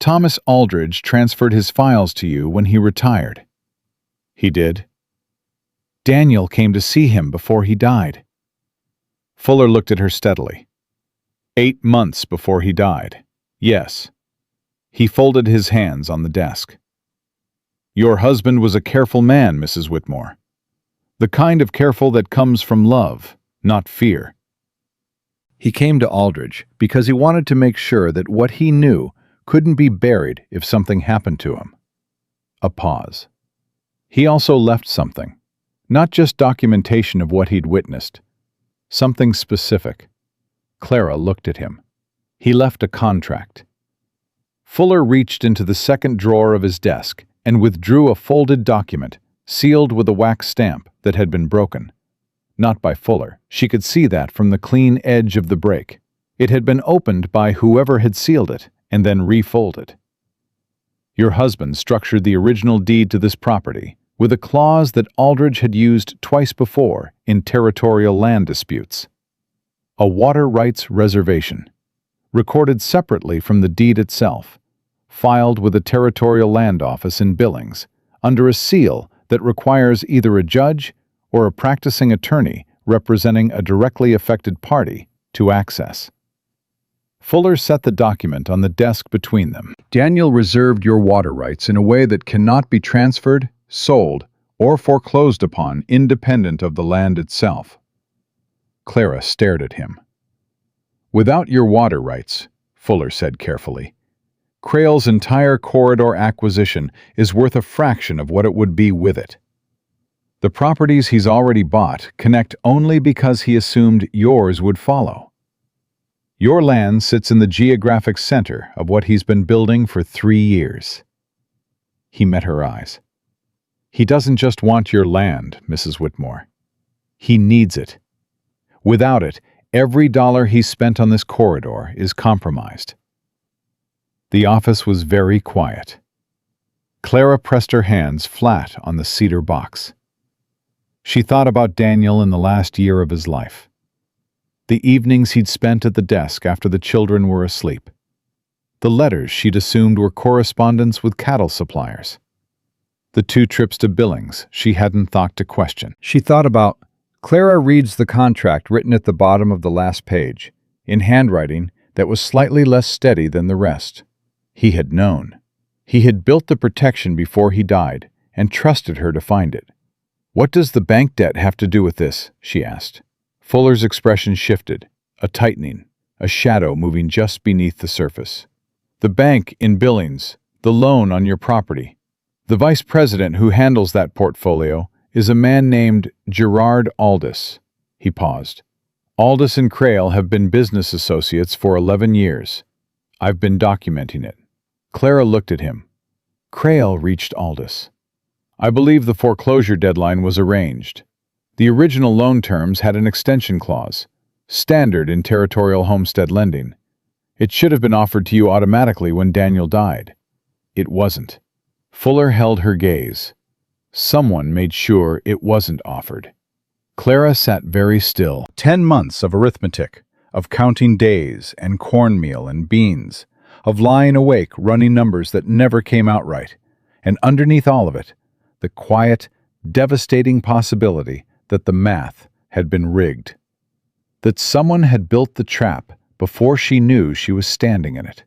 "Thomas Aldridge transferred his files to you when he retired." "He did?" "Daniel came to see him before he died." Fuller looked at her steadily. 8 months before he died. Yes. He folded his hands on the desk. Your husband was a careful man, Mrs. Whitmore. The kind of careful that comes from love, not fear. He came to Aldridge because he wanted to make sure that what he knew couldn't be buried if something happened to him. A pause. He also left something, not just documentation of what he'd witnessed, something specific. Clara looked at him. He left a contract. Fuller reached into the second drawer of his desk and withdrew a folded document, sealed with a wax stamp that had been broken. Not by Fuller. She could see that from the clean edge of the break. It had been opened by whoever had sealed it and then refolded. Your husband structured the original deed to this property with a clause that Aldridge had used twice before in territorial land disputes. A water rights reservation, recorded separately from the deed itself, filed with the Territorial Land Office in Billings, under a seal that requires either a judge or a practicing attorney representing a directly affected party to access. Fuller set the document on the desk between them. Daniel reserved your water rights in a way that cannot be transferred, sold, or foreclosed upon independent of the land itself. Clara stared at him. Without your water rights, Fuller said carefully, Crale's entire corridor acquisition is worth a fraction of what it would be with it. The properties he's already bought connect only because he assumed yours would follow. Your land sits in the geographic center of what he's been building for 3 years. He met her eyes. He doesn't just want your land, Mrs. Whitmore. He needs it. Without it, every dollar he's spent on this corridor is compromised. The office was very quiet. Clara pressed her hands flat on the cedar box. She thought about Daniel in the last year of his life. The evenings he'd spent at the desk after the children were asleep. The letters she'd assumed were correspondence with cattle suppliers. The 2 trips to Billings she hadn't thought to question. She thought about, Clara reads the contract written at the bottom of the last page, in handwriting that was slightly less steady than the rest. He had known. He had built the protection before he died and trusted her to find it. What does the bank debt have to do with this? She asked. Fuller's expression shifted, a tightening, a shadow moving just beneath the surface. The bank in Billings, the loan on your property. The vice president who handles that portfolio is a man named Gerard Aldous. He paused. Aldous and Crale have been business associates for 11 years. I've been documenting it. Clara looked at him. Crale reached Aldous. I believe the foreclosure deadline was arranged. The original loan terms had an extension clause, standard in territorial homestead lending. It should have been offered to you automatically when Daniel died. It wasn't. Fuller held her gaze. Someone made sure it wasn't offered. Clara sat very still. 10 months of arithmetic, of counting days and cornmeal and beans, of lying awake running numbers that never came out right, and underneath all of it, the quiet, devastating possibility that the math had been rigged, that someone had built the trap before she knew she was standing in it.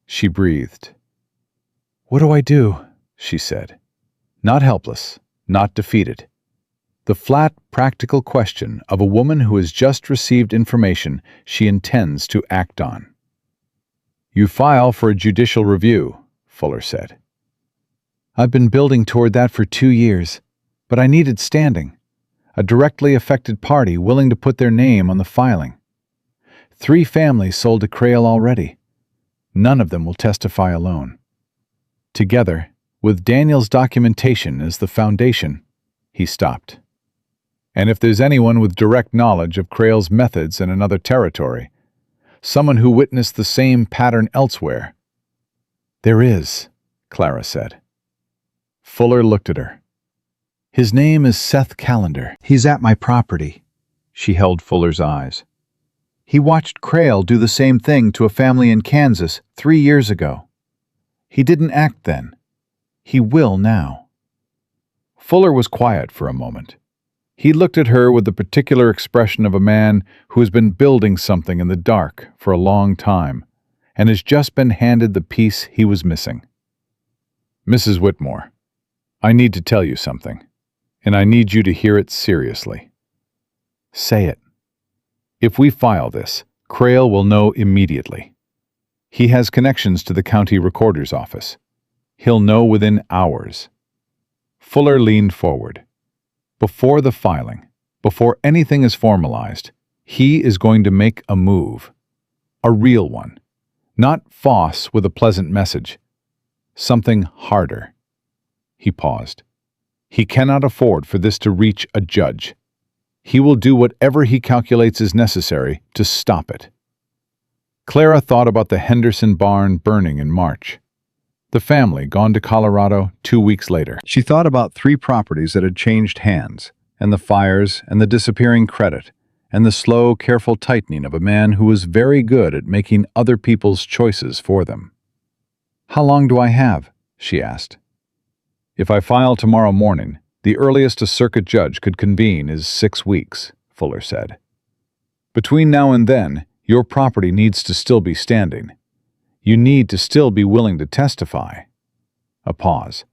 She breathed. What do I do? She said. Not helpless, not defeated. The flat, practical question of a woman who has just received information she intends to act on. You file for a judicial review, Fuller said. I've been building toward that for 2 years, but I needed standing. A directly affected party willing to put their name on the filing. 3 families sold to Crale already. None of them will testify alone. Together, with Daniel's documentation as the foundation, he stopped. And if there's anyone with direct knowledge of Crale's methods in another territory, someone who witnessed the same pattern elsewhere. There is, Clara said. Fuller looked at her. His name is Seth Callander. He's at my property. She held Fuller's eyes. He watched Crale do the same thing to a family in Kansas 3 years ago. He didn't act then. He will now. Fuller was quiet for a moment. He looked at her with the particular expression of a man who has been building something in the dark for a long time and has just been handed the piece he was missing. "Mrs. Whitmore, I need to tell you something, and I need you to hear it seriously." "Say it." "If we file this, Crale will know immediately. He has connections to the county recorder's office. He'll know within hours." Fuller leaned forward. "Before the filing, before anything is formalized, he is going to make a move. A real one. Not false with a pleasant message. Something harder." He paused. "He cannot afford for this to reach a judge. He will do whatever he calculates is necessary to stop it." Clara thought about the Henderson barn burning in March. The family gone to Colorado 2 weeks later. She thought about 3 properties that had changed hands, and the fires, and the disappearing credit, and the slow, careful tightening of a man who was very good at making other people's choices for them. "How long do I have?" she asked. "If I file tomorrow morning, the earliest a circuit judge could convene is 6 weeks, Fuller said. "Between now and then, your property needs to still be standing. You need to still be willing to testify." A pause.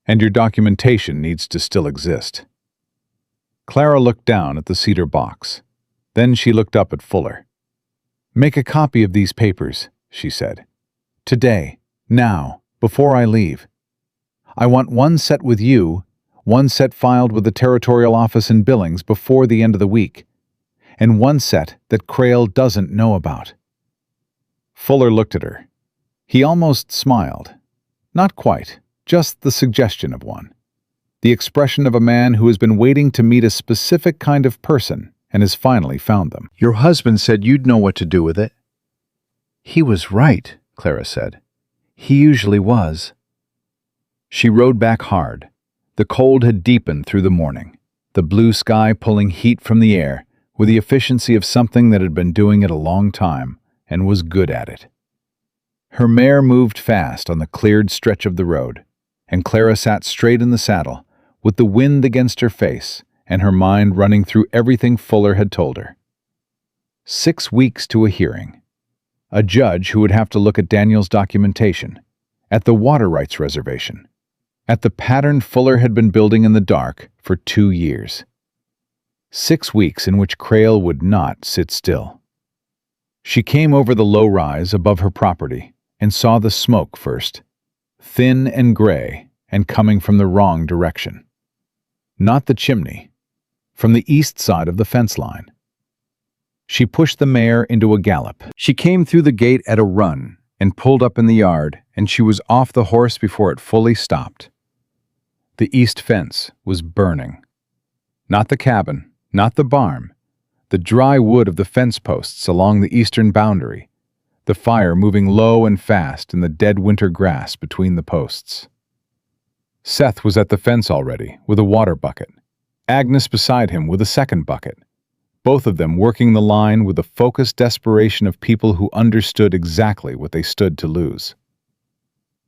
"And your documentation needs to still exist." Clara looked down at the cedar box. Then she looked up at Fuller. "Make a copy of these papers," she said. "Today, now, before I leave. I want one set with you, one set filed with the territorial office in Billings before the end of the week, and one set that Crale doesn't know about." Fuller looked at her. He almost smiled. Not quite, just the suggestion of one. The expression of a man who has been waiting to meet a specific kind of person and has finally found them. "Your husband said you'd know what to do with it." "He was right," Clara said. "He usually was." She rode back hard. The cold had deepened through the morning, the blue sky pulling heat from the air with the efficiency of something that had been doing it a long time and was good at it. Her mare moved fast on the cleared stretch of the road, and Clara sat straight in the saddle, with the wind against her face and her mind running through everything Fuller had told her. 6 weeks to a hearing. A judge who would have to look at Daniel's documentation, at the water rights reservation, at the pattern Fuller had been building in the dark for 2 years. 6 weeks in which Crale would not sit still. She came over the low rise above her property and saw the smoke first, thin and gray and coming from the wrong direction. Not the chimney, from the east side of the fence line. She pushed the mare into a gallop. She came through the gate at a run and pulled up in the yard, and she was off the horse before it fully stopped. The east fence was burning. Not the cabin, not the barn, the dry wood of the fence posts along the eastern boundary, the fire moving low and fast in the dead winter grass between the posts. Seth was at the fence already, with a water bucket. Agnes beside him with a second bucket. Both of them working the line with the focused desperation of people who understood exactly what they stood to lose.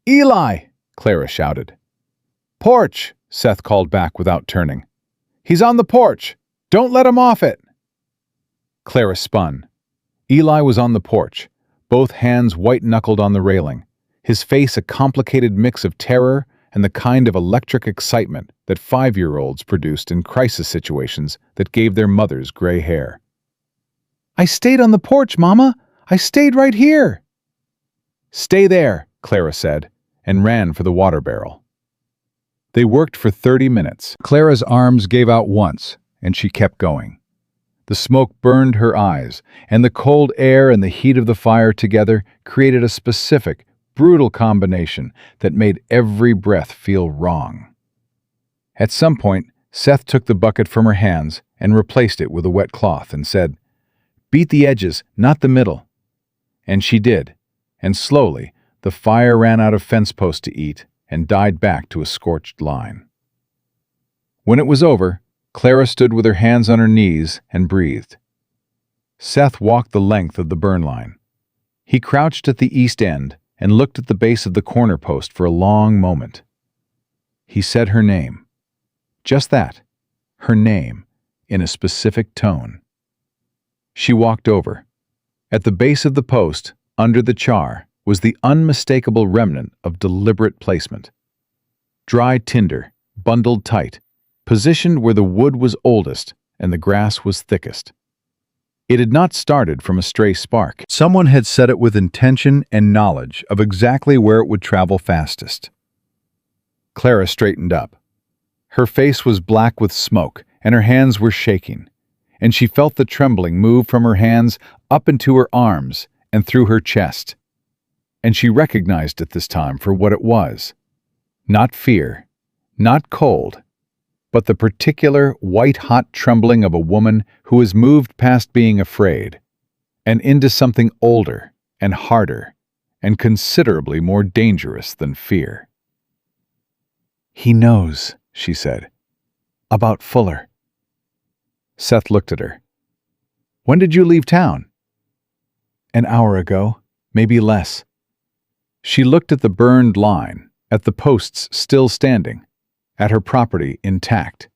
"Eli!" Clara shouted. "Porch!" Seth called back without turning. "He's on the porch! Don't let him off it!" Clara spun. Eli was on the porch, both hands white-knuckled on the railing, his face a complicated mix of terror and the kind of electric excitement that 5-year-olds produced in crisis situations that gave their mothers gray hair. "I stayed on the porch, Mama! I stayed right here!" "Stay there," Clara said, and ran for the water barrel. They worked for 30 minutes. Clara's arms gave out once, and she kept going. The smoke burned her eyes, and the cold air and the heat of the fire together created a specific, brutal combination that made every breath feel wrong. At some point, Seth took the bucket from her hands and replaced it with a wet cloth and said, "Beat the edges, not the middle." And she did, and slowly the fire ran out of fence post to eat and died back to a scorched line. When it was over, Clara stood with her hands on her knees and breathed. Seth walked the length of the burn line. He crouched at the east end and looked at the base of the corner post for a long moment. He said her name. Just that. her name, in a specific tone. She walked over. At the base of the post, under the char, was the unmistakable remnant of deliberate placement. Dry tinder, bundled tight, positioned where the wood was oldest and the grass was thickest. It had not started from a stray spark. Someone had set it with intention and knowledge of exactly where it would travel fastest. Clara straightened up. Her face was black with smoke, and her hands were shaking, and she felt the trembling move from her hands up into her arms and through her chest. And she recognized it this time for what it was. Not fear, not cold, but the particular white-hot trembling of a woman who has moved past being afraid and into something older and harder and considerably more dangerous than fear. "He knows," she said, "about Fuller." Seth looked at her. "When did you leave town?" "An hour ago, maybe less." She looked at the burned line, at the posts still standing, at her property intact.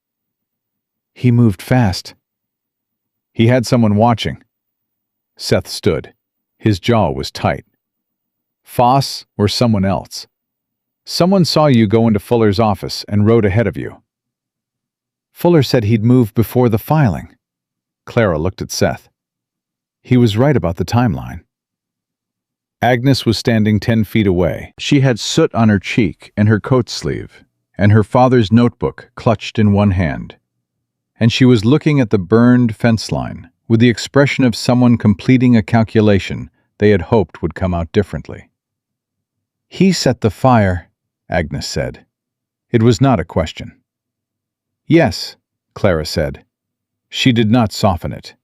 "He moved fast." "He had someone watching." Seth stood. His jaw was tight. "Foss or someone else? Someone saw you go into Fuller's office and rode ahead of you." "Fuller said he'd move before the filing." Clara looked at Seth. "He was right about the timeline." Agnes was standing 10 feet away. She had soot on her cheek and her coat sleeve, and her father's notebook clutched in one hand. And she was looking at the burned fence line with the expression of someone completing a calculation they had hoped would come out differently. "He set the fire," Agnes said. It was not a question. "Yes," Clara said. She did not soften it.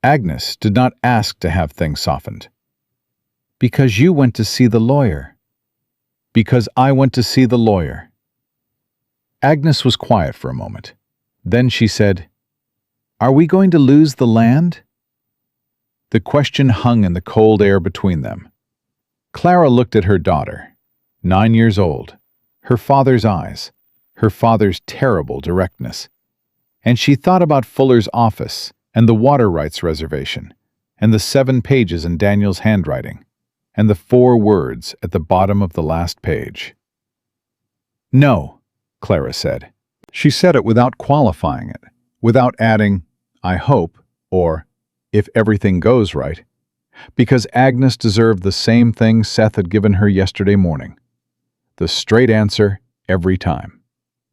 Agnes did not ask to have things softened. "Because you went to see the lawyer." "Because I went to see the lawyer." Agnes was quiet for a moment. Then she said, "Are we going to lose the land?" The question hung in the cold air between them. Clara looked at her daughter, 9 years old, her father's eyes, her father's terrible directness, and she thought about Fuller's office and the water rights reservation and the 7 pages in Daniel's handwriting and the 4 words at the bottom of the last page. "No," Clara said. She said it without qualifying it, without adding, "I hope," or "if everything goes right," because Agnes deserved the same thing Seth had given her yesterday morning. The straight answer every time.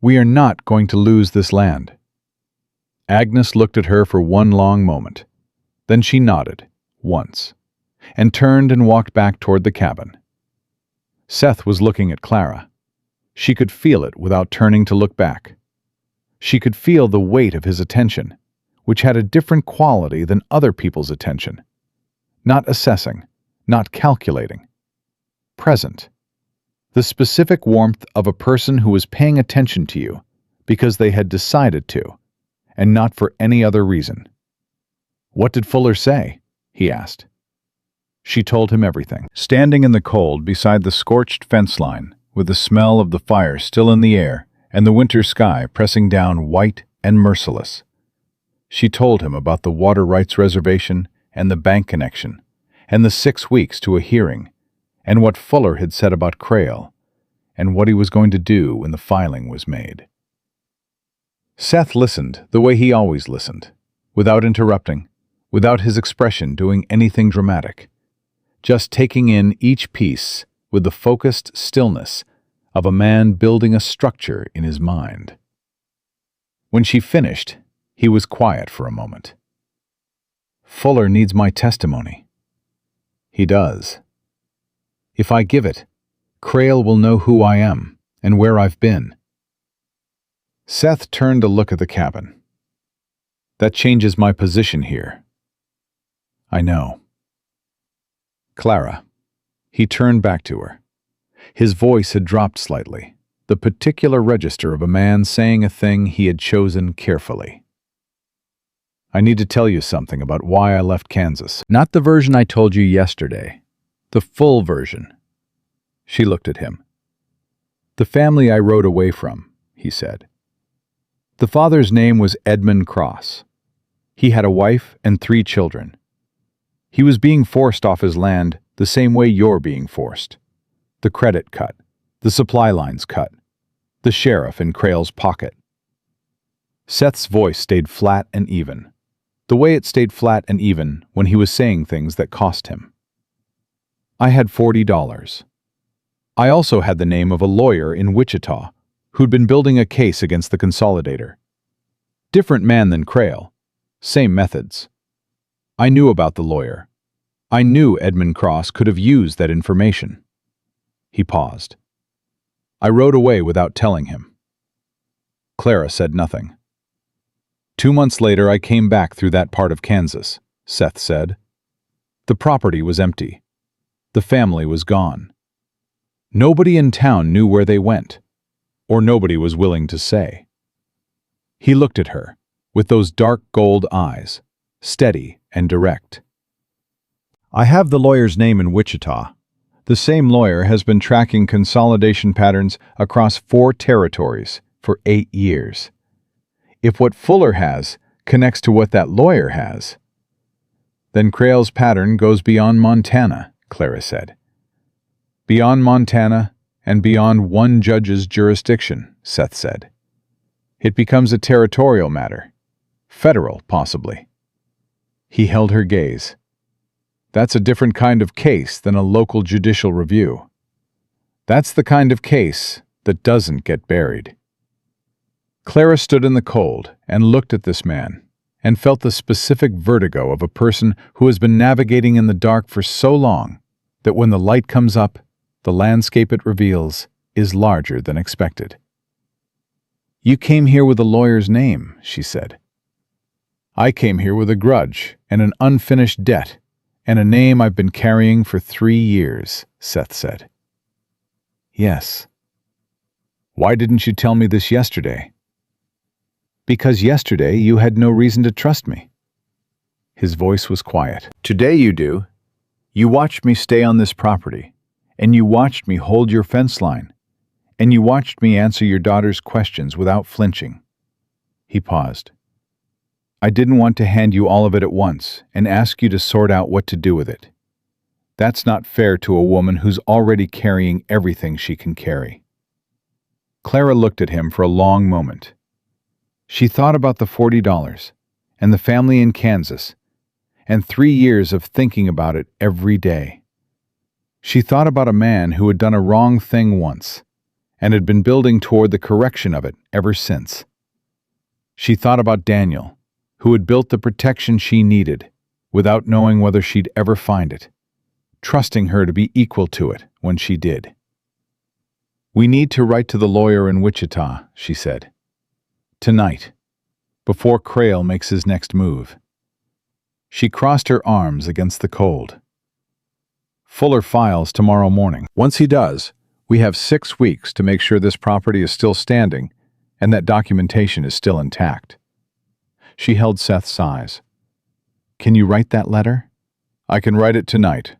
"We are not going to lose this land." Agnes looked at her for one long moment. Then she nodded, once, and turned and walked back toward the cabin. Seth was looking at Clara. She could feel it without turning to look back. She could feel the weight of his attention, which had a different quality than other people's attention. Not assessing, not calculating. Present. The specific warmth of a person who was paying attention to you because they had decided to, and not for any other reason. "What did Fuller say?" he asked. She told him everything. Standing in the cold beside the scorched fence line, with the smell of the fire still in the air and the winter sky pressing down white and merciless. She told him about the water rights reservation and the bank connection, and the 6 weeks to a hearing, and what Fuller had said about Crale, and what he was going to do when the filing was made. Seth listened the way he always listened, without interrupting, without his expression doing anything dramatic, just taking in each piece with the focused stillness of a man building a structure in his mind. When she finished, he was quiet for a moment. "Fuller needs my testimony." "He does. If I give it, Crale will know who I am and where I've been." Seth turned to look at the cabin. "That changes my position here." "I know." "Clara." He turned back to her. His voice had dropped slightly, the particular register of a man saying a thing he had chosen carefully. "I need to tell you something about why I left Kansas. Not the version I told you yesterday. The full version." She looked at him. "The family I rode away from," he said. The father's name was Edmund Cross. He had a wife and 3 children. He was being forced off his land the same way you're being forced. The credit cut, the supply lines cut, the sheriff in Crale's pocket. Seth's voice stayed flat and even, the way it stayed flat and even when he was saying things that cost him. I had $40. I also had the name of a lawyer in Wichita who'd been building a case against the consolidator. Different man than Crale, same methods. I knew about the lawyer. I knew Edmund Cross could have used that information. He paused. I rode away without telling him. Clara said nothing. 2 months later, I came back through that part of Kansas, Seth said. The property was empty. The family was gone. Nobody in town knew where they went, or nobody was willing to say. He looked at her, with those dark gold eyes, steady and direct. I have the lawyer's name in Wichita. The same lawyer has been tracking consolidation patterns across 4 territories for 8 years. If what Fuller has connects to what that lawyer has, then Crale's pattern goes beyond Montana, Clara said. Beyond Montana and beyond one judge's jurisdiction, Seth said. It becomes a territorial matter. Federal, possibly. He held her gaze. That's a different kind of case than a local judicial review. That's the kind of case that doesn't get buried. Clara stood in the cold and looked at this man and felt the specific vertigo of a person who has been navigating in the dark for so long that when the light comes up, the landscape it reveals is larger than expected. You came here with a lawyer's name, she said. I came here with a grudge and an unfinished debt and a name I've been carrying for 3 years, Seth said. Yes. Why didn't you tell me this yesterday? Because yesterday you had no reason to trust me. His voice was quiet. Today you do. You watched me stay on this property, and you watched me hold your fence line, and you watched me answer your daughter's questions without flinching. He paused. I didn't want to hand you all of it at once and ask you to sort out what to do with it. That's not fair to a woman who's already carrying everything she can carry. Clara looked at him for a long moment. She thought about the $40 and the family in Kansas and 3 years of thinking about it every day. She thought about a man who had done a wrong thing once and had been building toward the correction of it ever since. She thought about Daniel, who had built the protection she needed without knowing whether she'd ever find it, trusting her to be equal to it when she did. We need to write to the lawyer in Wichita, she said. Tonight, before Crale makes his next move. She crossed her arms against the cold. Fuller files tomorrow morning. Once he does, we have 6 weeks to make sure this property is still standing and that documentation is still intact. She held Seth's eyes. Can you write that letter? I can write it tonight.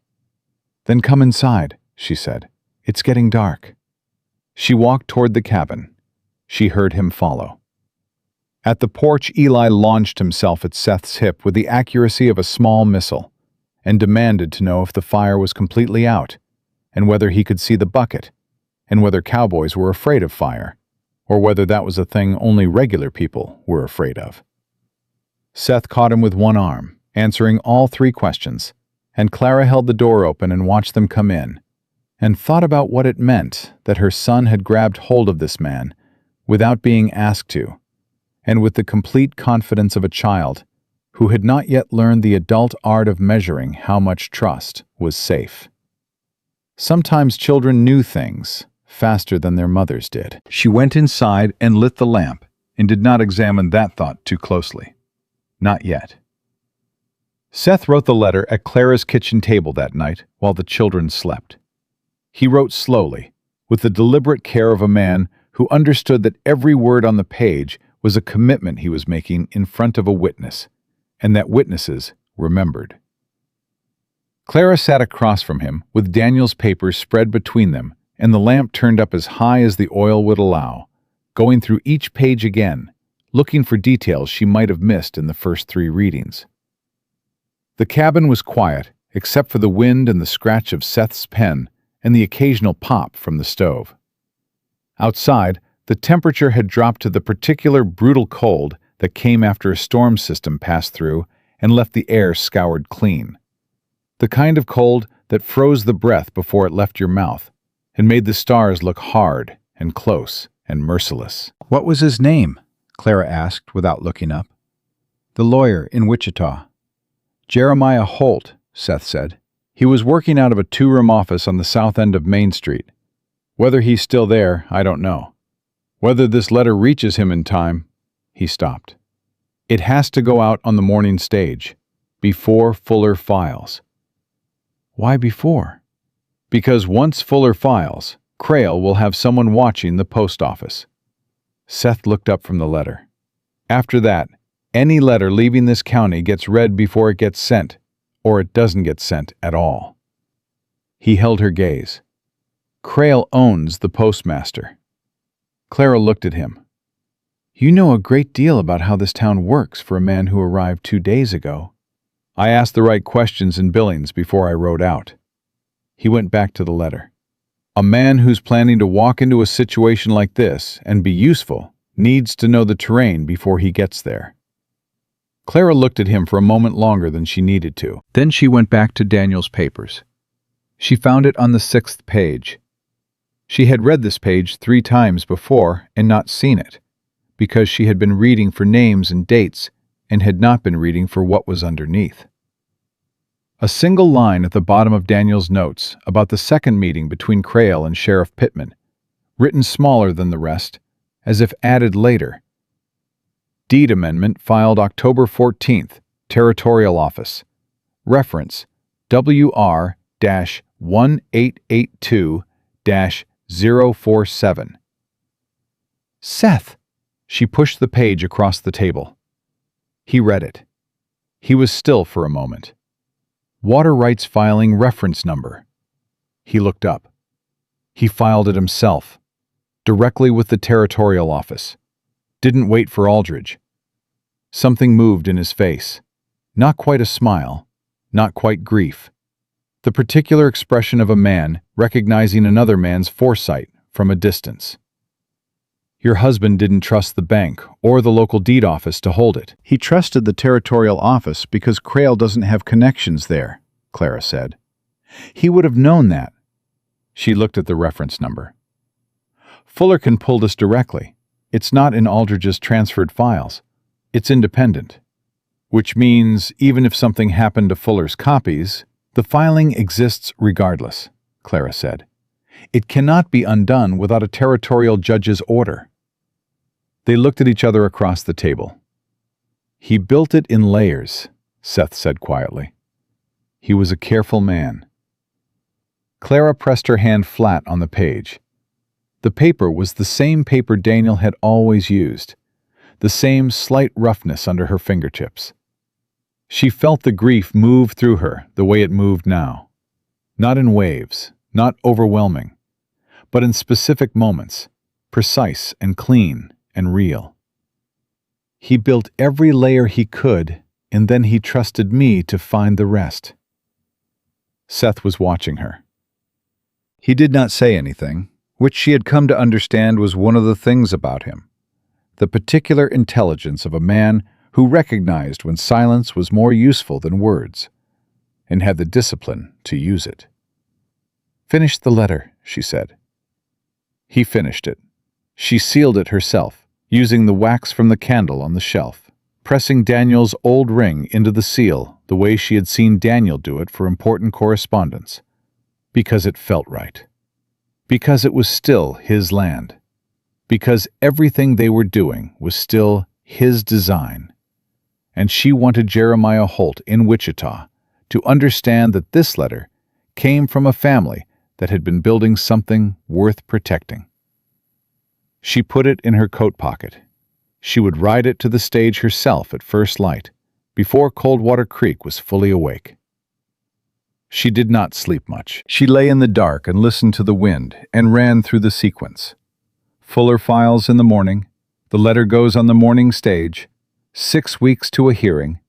Then come inside, she said. It's getting dark. She walked toward the cabin. She heard him follow. At the porch, Eli launched himself at Seth's hip with the accuracy of a small missile and demanded to know if the fire was completely out and whether he could see the bucket and whether cowboys were afraid of fire or whether that was a thing only regular people were afraid of. Seth caught him with one arm, answering all 3 questions, and Clara held the door open and watched them come in and thought about what it meant that her son had grabbed hold of this man without being asked to, and with the complete confidence of a child who had not yet learned the adult art of measuring how much trust was safe. Sometimes children knew things faster than their mothers did. She went inside and lit the lamp and did not examine that thought too closely. Not yet. Seth wrote the letter at Clara's kitchen table that night while the children slept. He wrote slowly, with the deliberate care of a man who understood that every word on the page was a commitment he was making in front of a witness, and that witnesses remembered. Clara sat across from him with Daniel's papers spread between them and the lamp turned up as high as the oil would allow, going through each page again, looking for details she might have missed in the first 3 readings. The cabin was quiet, except for the wind and the scratch of Seth's pen and the occasional pop from the stove. Outside, the temperature had dropped to the particular brutal cold that came after a storm system passed through and left the air scoured clean. The kind of cold that froze the breath before it left your mouth and made the stars look hard and close and merciless. "What was his name?" Clara asked without looking up. "The lawyer in Wichita." "Jeremiah Holt," Seth said. "He was working out of a 2-room office on the south end of Main Street. Whether he's still there, I don't know. Whether this letter reaches him in time—" He stopped. "It has to go out on the morning stage, before Fuller files." "Why before?" "Because once Fuller files, Crale will have someone watching the post office." Seth looked up from the letter. "After that, any letter leaving this county gets read before it gets sent, or it doesn't get sent at all." He held her gaze. "Crale owns the postmaster." Clara looked at him. "You know a great deal about how this town works for a man who arrived 2 days ago." "I asked the right questions in Billings before I wrote out." He went back to the letter. "A man who's planning to walk into a situation like this and be useful needs to know the terrain before he gets there." Clara looked at him for a moment longer than she needed to. Then she went back to Daniel's papers. She found it on the 6th page. She had read this page 3 times before and not seen it, because she had been reading for names and dates and had not been reading for what was underneath. A single line at the bottom of Daniel's notes about the second meeting between Crale and Sheriff Pittman, written smaller than the rest, as if added later. "Deed amendment filed October 14th, Territorial Office. Reference WR-1882-047. "Seth!" She pushed the page across the table. He read it. He was still for a moment. "Water rights filing reference number." He looked up. He filed it himself, directly with the Territorial Office. Didn't wait for Aldridge. Something moved in his face. Not quite a smile, not quite grief. The particular expression of a man recognizing another man's foresight from a distance. "Your husband didn't trust the bank or the local deed office to hold it." "He trusted the Territorial Office because Crale doesn't have connections there," Clara said. "He would have known that." She looked at the reference number. "Fuller can pull this directly. It's not in Aldridge's transferred files. It's independent. Which means even if something happened to Fuller's copies, the filing exists regardless," Clara said. "It cannot be undone without a territorial judge's order." They looked at each other across the table. "He built it in layers," Seth said quietly. "He was a careful man." Clara pressed her hand flat on the page. The paper was the same paper Daniel had always used, the same slight roughness under her fingertips. She felt the grief move through her the way it moved now. Not in waves, not overwhelming, but in specific moments, precise and clean and real. "He built every layer he could, and then he trusted me to find the rest." Seth was watching her. He did not say anything, which she had come to understand was one of the things about him. The particular intelligence of a man who recognized when silence was more useful than words, and had the discipline to use it. "Finish the letter," she said. He finished it. She sealed it herself, using the wax from the candle on the shelf, pressing Daniel's old ring into the seal the way she had seen Daniel do it for important correspondence, because it felt right. Because it was still his land. Because everything they were doing was still his design. And she wanted Jeremiah Holt in Wichita to understand that this letter came from a family that had been building something worth protecting. She put it in her coat pocket. She would ride it to the stage herself at first light, before Coldwater Creek was fully awake. She did not sleep much. She lay in the dark and listened to the wind and ran through the sequence. Fuller files in the morning, The letter goes on the morning stage, 6 weeks to a hearing,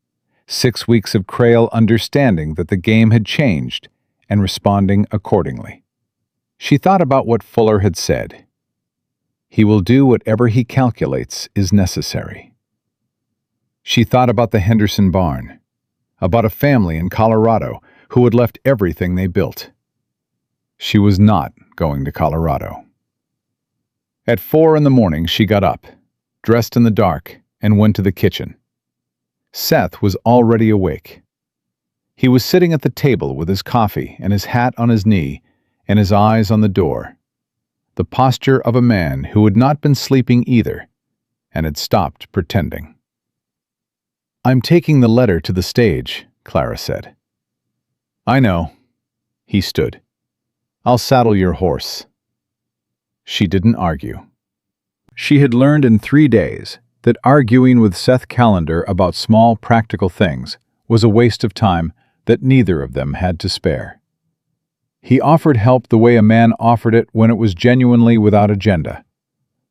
6 weeks of Crale understanding that the game had changed and responding accordingly. She thought about what Fuller had said. He will do whatever he calculates is necessary. She thought about the Henderson barn, about a family in Colorado who had left everything they built. She was not going to Colorado. At 4 in the morning, she got up, dressed in the dark, and went to the kitchen. Seth was already awake. He was sitting at the table with his coffee and his hat on his knee and his eyes on the door, the posture of a man who had not been sleeping either and had stopped pretending. "I'm taking the letter to the stage," Clara said. "I know." He stood. "I'll saddle your horse." She didn't argue. She had learned in 3 days that arguing with Seth Callander about small practical things was a waste of time that neither of them had to spare. He offered help the way a man offered it when it was genuinely without agenda.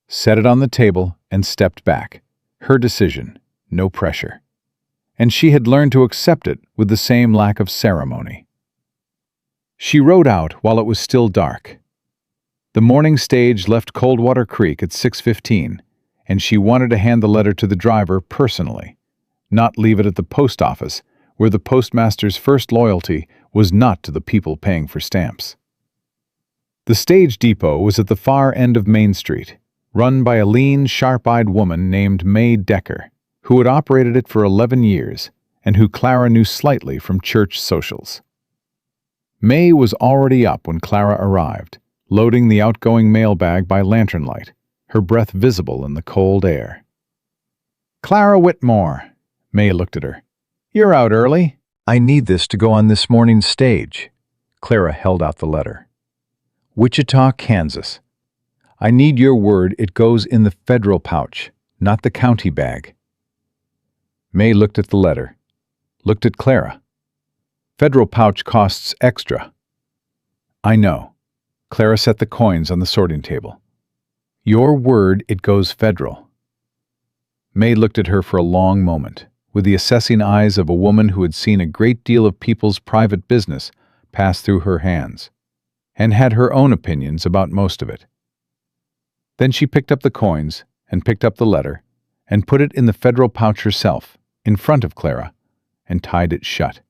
Set it on the table and stepped back. Her decision, no pressure. And she had learned to accept it with the same lack of ceremony. She rode out while it was still dark. The morning stage left Coldwater Creek at 6:15, and she wanted to hand the letter to the driver personally, not leave it at the post office, where the postmaster's first loyalty was not to the people paying for stamps. The stage depot was at the far end of Main Street, run by a lean, sharp-eyed woman named May Decker, who had operated it for 11 years and who Clara knew slightly from church socials. May was already up when Clara arrived, loading the outgoing mailbag by lantern light, her breath visible in the cold air. "Clara Whitmore," May looked at her. "You're out early." "I need this to go on this morning's stage." Clara held out the letter. "Wichita, Kansas. I need your word it goes in the federal pouch, not the county bag." May looked at the letter, looked at Clara. "Federal pouch costs extra." "I know." Clara set the coins on the sorting table. "Your word it goes federal." May looked at her for a long moment, with the assessing eyes of a woman who had seen a great deal of people's private business pass through her hands, and had her own opinions about most of it. Then she picked up the coins, and picked up the letter, and put it in the federal pouch herself, in front of Clara, and tied it shut.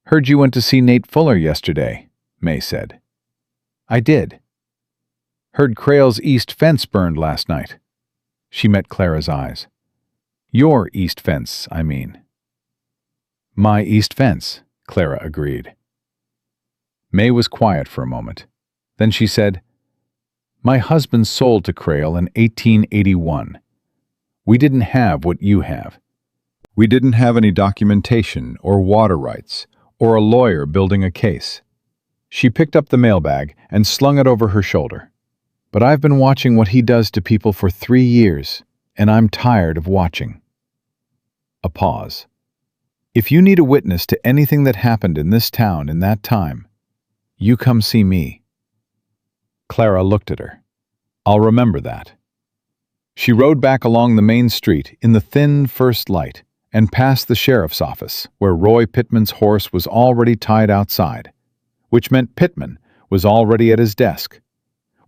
"Heard you went to see Nate Fuller yesterday," May said. "I did." "Heard Crale's east fence burned last night." She met Clara's eyes. "Your east fence, I mean." "My east fence," Clara agreed. May was quiet for a moment. Then she said, "My husband sold to Crale in 1881. We didn't have what you have. We didn't have any documentation or water rights or a lawyer building a case." She picked up the mailbag and slung it over her shoulder. "But I've been watching what he does to people for 3 years, and I'm tired of watching." A pause. "If you need a witness to anything that happened in this town in that time, you come see me." Clara looked at her. "I'll remember that." She rode back along the main street in the thin first light and past the sheriff's office, where Roy Pittman's horse was already tied outside, which meant Pittman was already at his desk,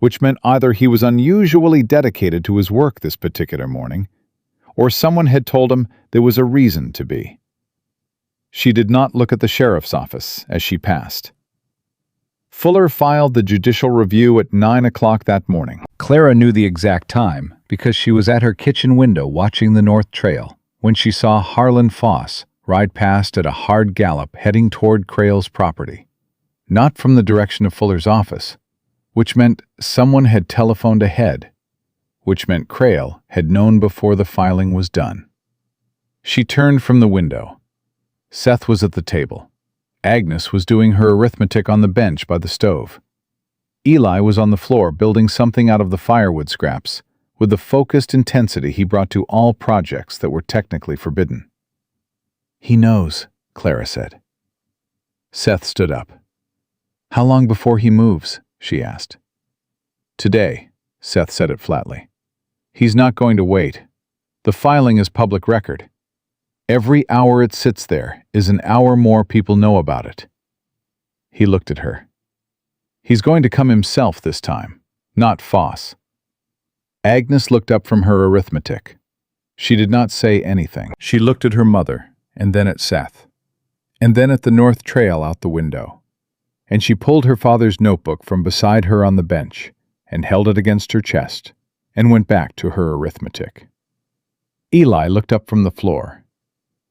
which meant either he was unusually dedicated to his work this particular morning, or someone had told him there was a reason to be. She did not look at the sheriff's office as she passed. Fuller filed the judicial review at 9 o'clock that morning. Clara knew the exact time because she was at her kitchen window watching the North Trail when she saw Harlan Foss ride past at a hard gallop heading toward Crale's property. Not from the direction of Fuller's office, which meant someone had telephoned ahead, which meant Crale had known before the filing was done. She turned from the window. Seth was at the table. Agnes was doing her arithmetic on the bench by the stove. Eli was on the floor building something out of the firewood scraps, with the focused intensity he brought to all projects that were technically forbidden. "He knows," Clara said. Seth stood up. "How long before he moves?" she asked. "Today," Seth said it flatly. He's not going to wait. The filing is public record. Every hour it sits there is an hour more people know about it. He looked at her. He's going to come himself this time, not Foss. Agnes looked up from her arithmetic. She did not say anything. She looked at her mother, and then at Seth, and then at the North Trail out the window. And she pulled her father's notebook from beside her on the bench and held it against her chest and went back to her arithmetic. Eli looked up from the floor.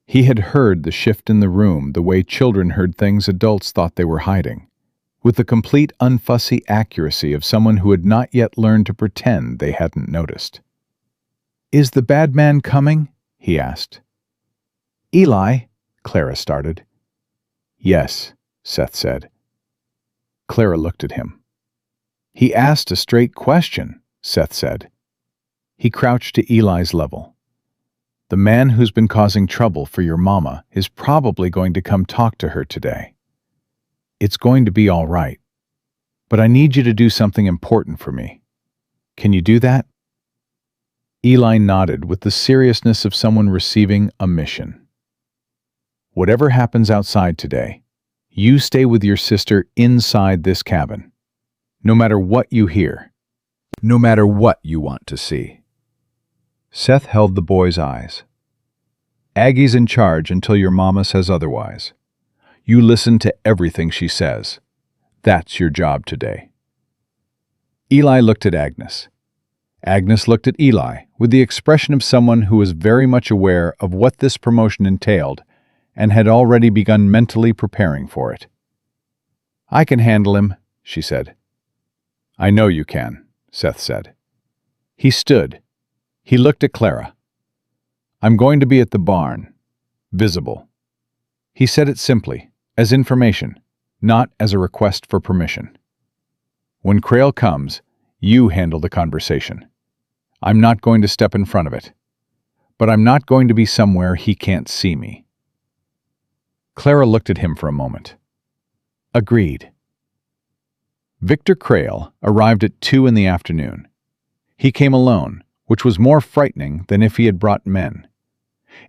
He had heard the shift in the room the way children heard things adults thought they were hiding, with the complete unfussy accuracy of someone who had not yet learned to pretend they hadn't noticed. "Is the bad man coming?" he asked. "Eli," Clara started. "Yes," Seth said. Clara looked at him. "He asked a straight question," Seth said. He crouched to Eli's level. "The man who's been causing trouble for your mama is probably going to come talk to her today. It's going to be all right. But I need you to do something important for me. Can you do that?" Eli nodded with the seriousness of someone receiving a mission. "Whatever happens outside today, you stay with your sister inside this cabin. No matter what you hear, no matter what you want to see." Seth held the boy's eyes. "Aggie's in charge until your mama says otherwise. You listen to everything she says. That's your job today." Eli looked at Agnes. Agnes looked at Eli with the expression of someone who was very much aware of what this promotion entailed and had already begun mentally preparing for it. "I can handle him," she said. "I know you can," Seth said. He stood. He looked at Clara. "I'm going to be at the barn. Visible." He said it simply, as information, not as a request for permission. "When Crale comes, you handle the conversation. I'm not going to step in front of it. But I'm not going to be somewhere he can't see me." Clara looked at him for a moment. "Agreed." Victor Crale arrived at 2 in the afternoon. He came alone, which was more frightening than if he had brought men.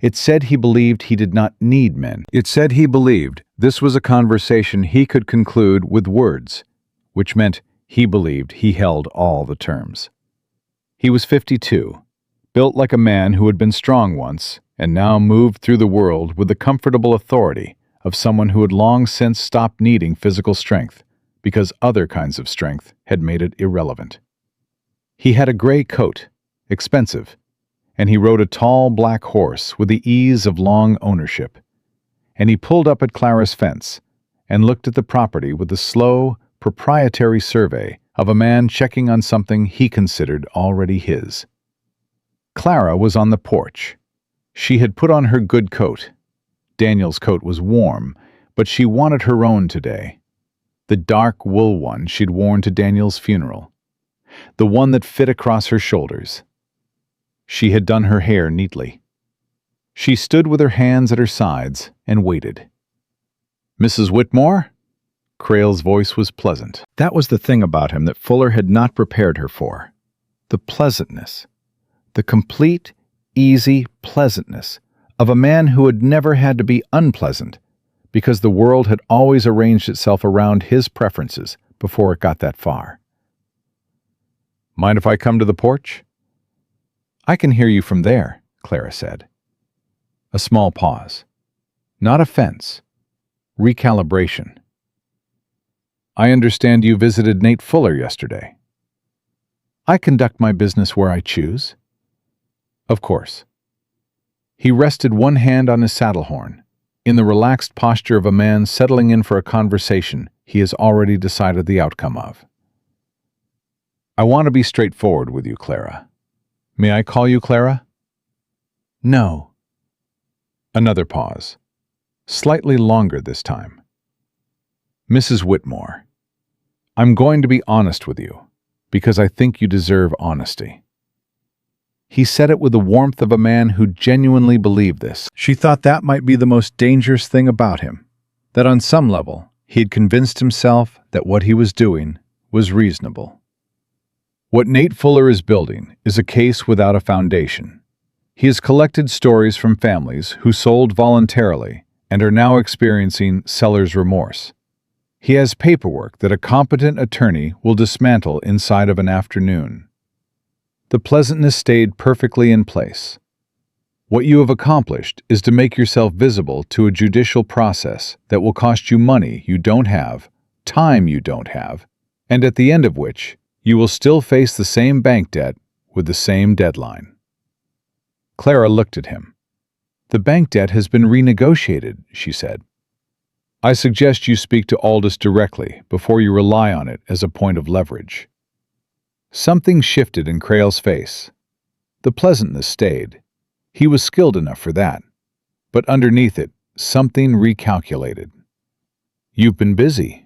It said he believed he did not need men. It said he believed this was a conversation he could conclude with words, which meant he believed he held all the terms. He was 52, built like a man who had been strong once and now moved through the world with the comfortable authority of someone who had long since stopped needing physical strength because other kinds of strength had made it irrelevant. He had a gray coat, expensive, and he rode a tall black horse with the ease of long ownership. And he pulled up at Clara's fence and looked at the property with the slow, proprietary survey of a man checking on something he considered already his. Clara was on the porch. She had put on her good coat. Daniel's coat was warm, but she wanted her own today. The dark wool one she'd worn to Daniel's funeral. The one that fit across her shoulders. She had done her hair neatly. She stood with her hands at her sides and waited. "Mrs. Whitmore?" Crale's voice was pleasant. That was the thing about him that Fuller had not prepared her for. The pleasantness. The complete, easy pleasantness of a man who had never had to be unpleasant because the world had always arranged itself around his preferences before it got that far. "Mind if I come to the porch?" "I can hear you from there," Clara said. A small pause. Not offense. Recalibration. "I understand you visited Nate Fuller yesterday." "I conduct my business where I choose." "Of course." He rested one hand on his saddle horn, in the relaxed posture of a man settling in for a conversation he has already decided the outcome of. "I want to be straightforward with you, Clara. May I call you Clara?" "No." Another pause. Slightly longer this time. "Mrs. Whitmore, I'm going to be honest with you, because I think you deserve honesty." He said it with the warmth of a man who genuinely believed this. She thought that might be the most dangerous thing about him, that on some level he had convinced himself that what he was doing was reasonable. What Nate Fuller is building is a case without a foundation. He has collected stories from families who sold voluntarily and are now experiencing seller's remorse. He has paperwork that a competent attorney will dismantle inside of an afternoon. The pleasantness stayed perfectly in place. What you have accomplished is to make yourself visible to a judicial process that will cost you money you don't have, time you don't have, and at the end of which, you will still face the same bank debt with the same deadline. Clara looked at him. The bank debt has been renegotiated, she said. I suggest you speak to Aldous directly before you rely on it as a point of leverage. Something shifted in Crale's face. The pleasantness stayed. He was skilled enough for that. But underneath it, something recalculated. You've been busy.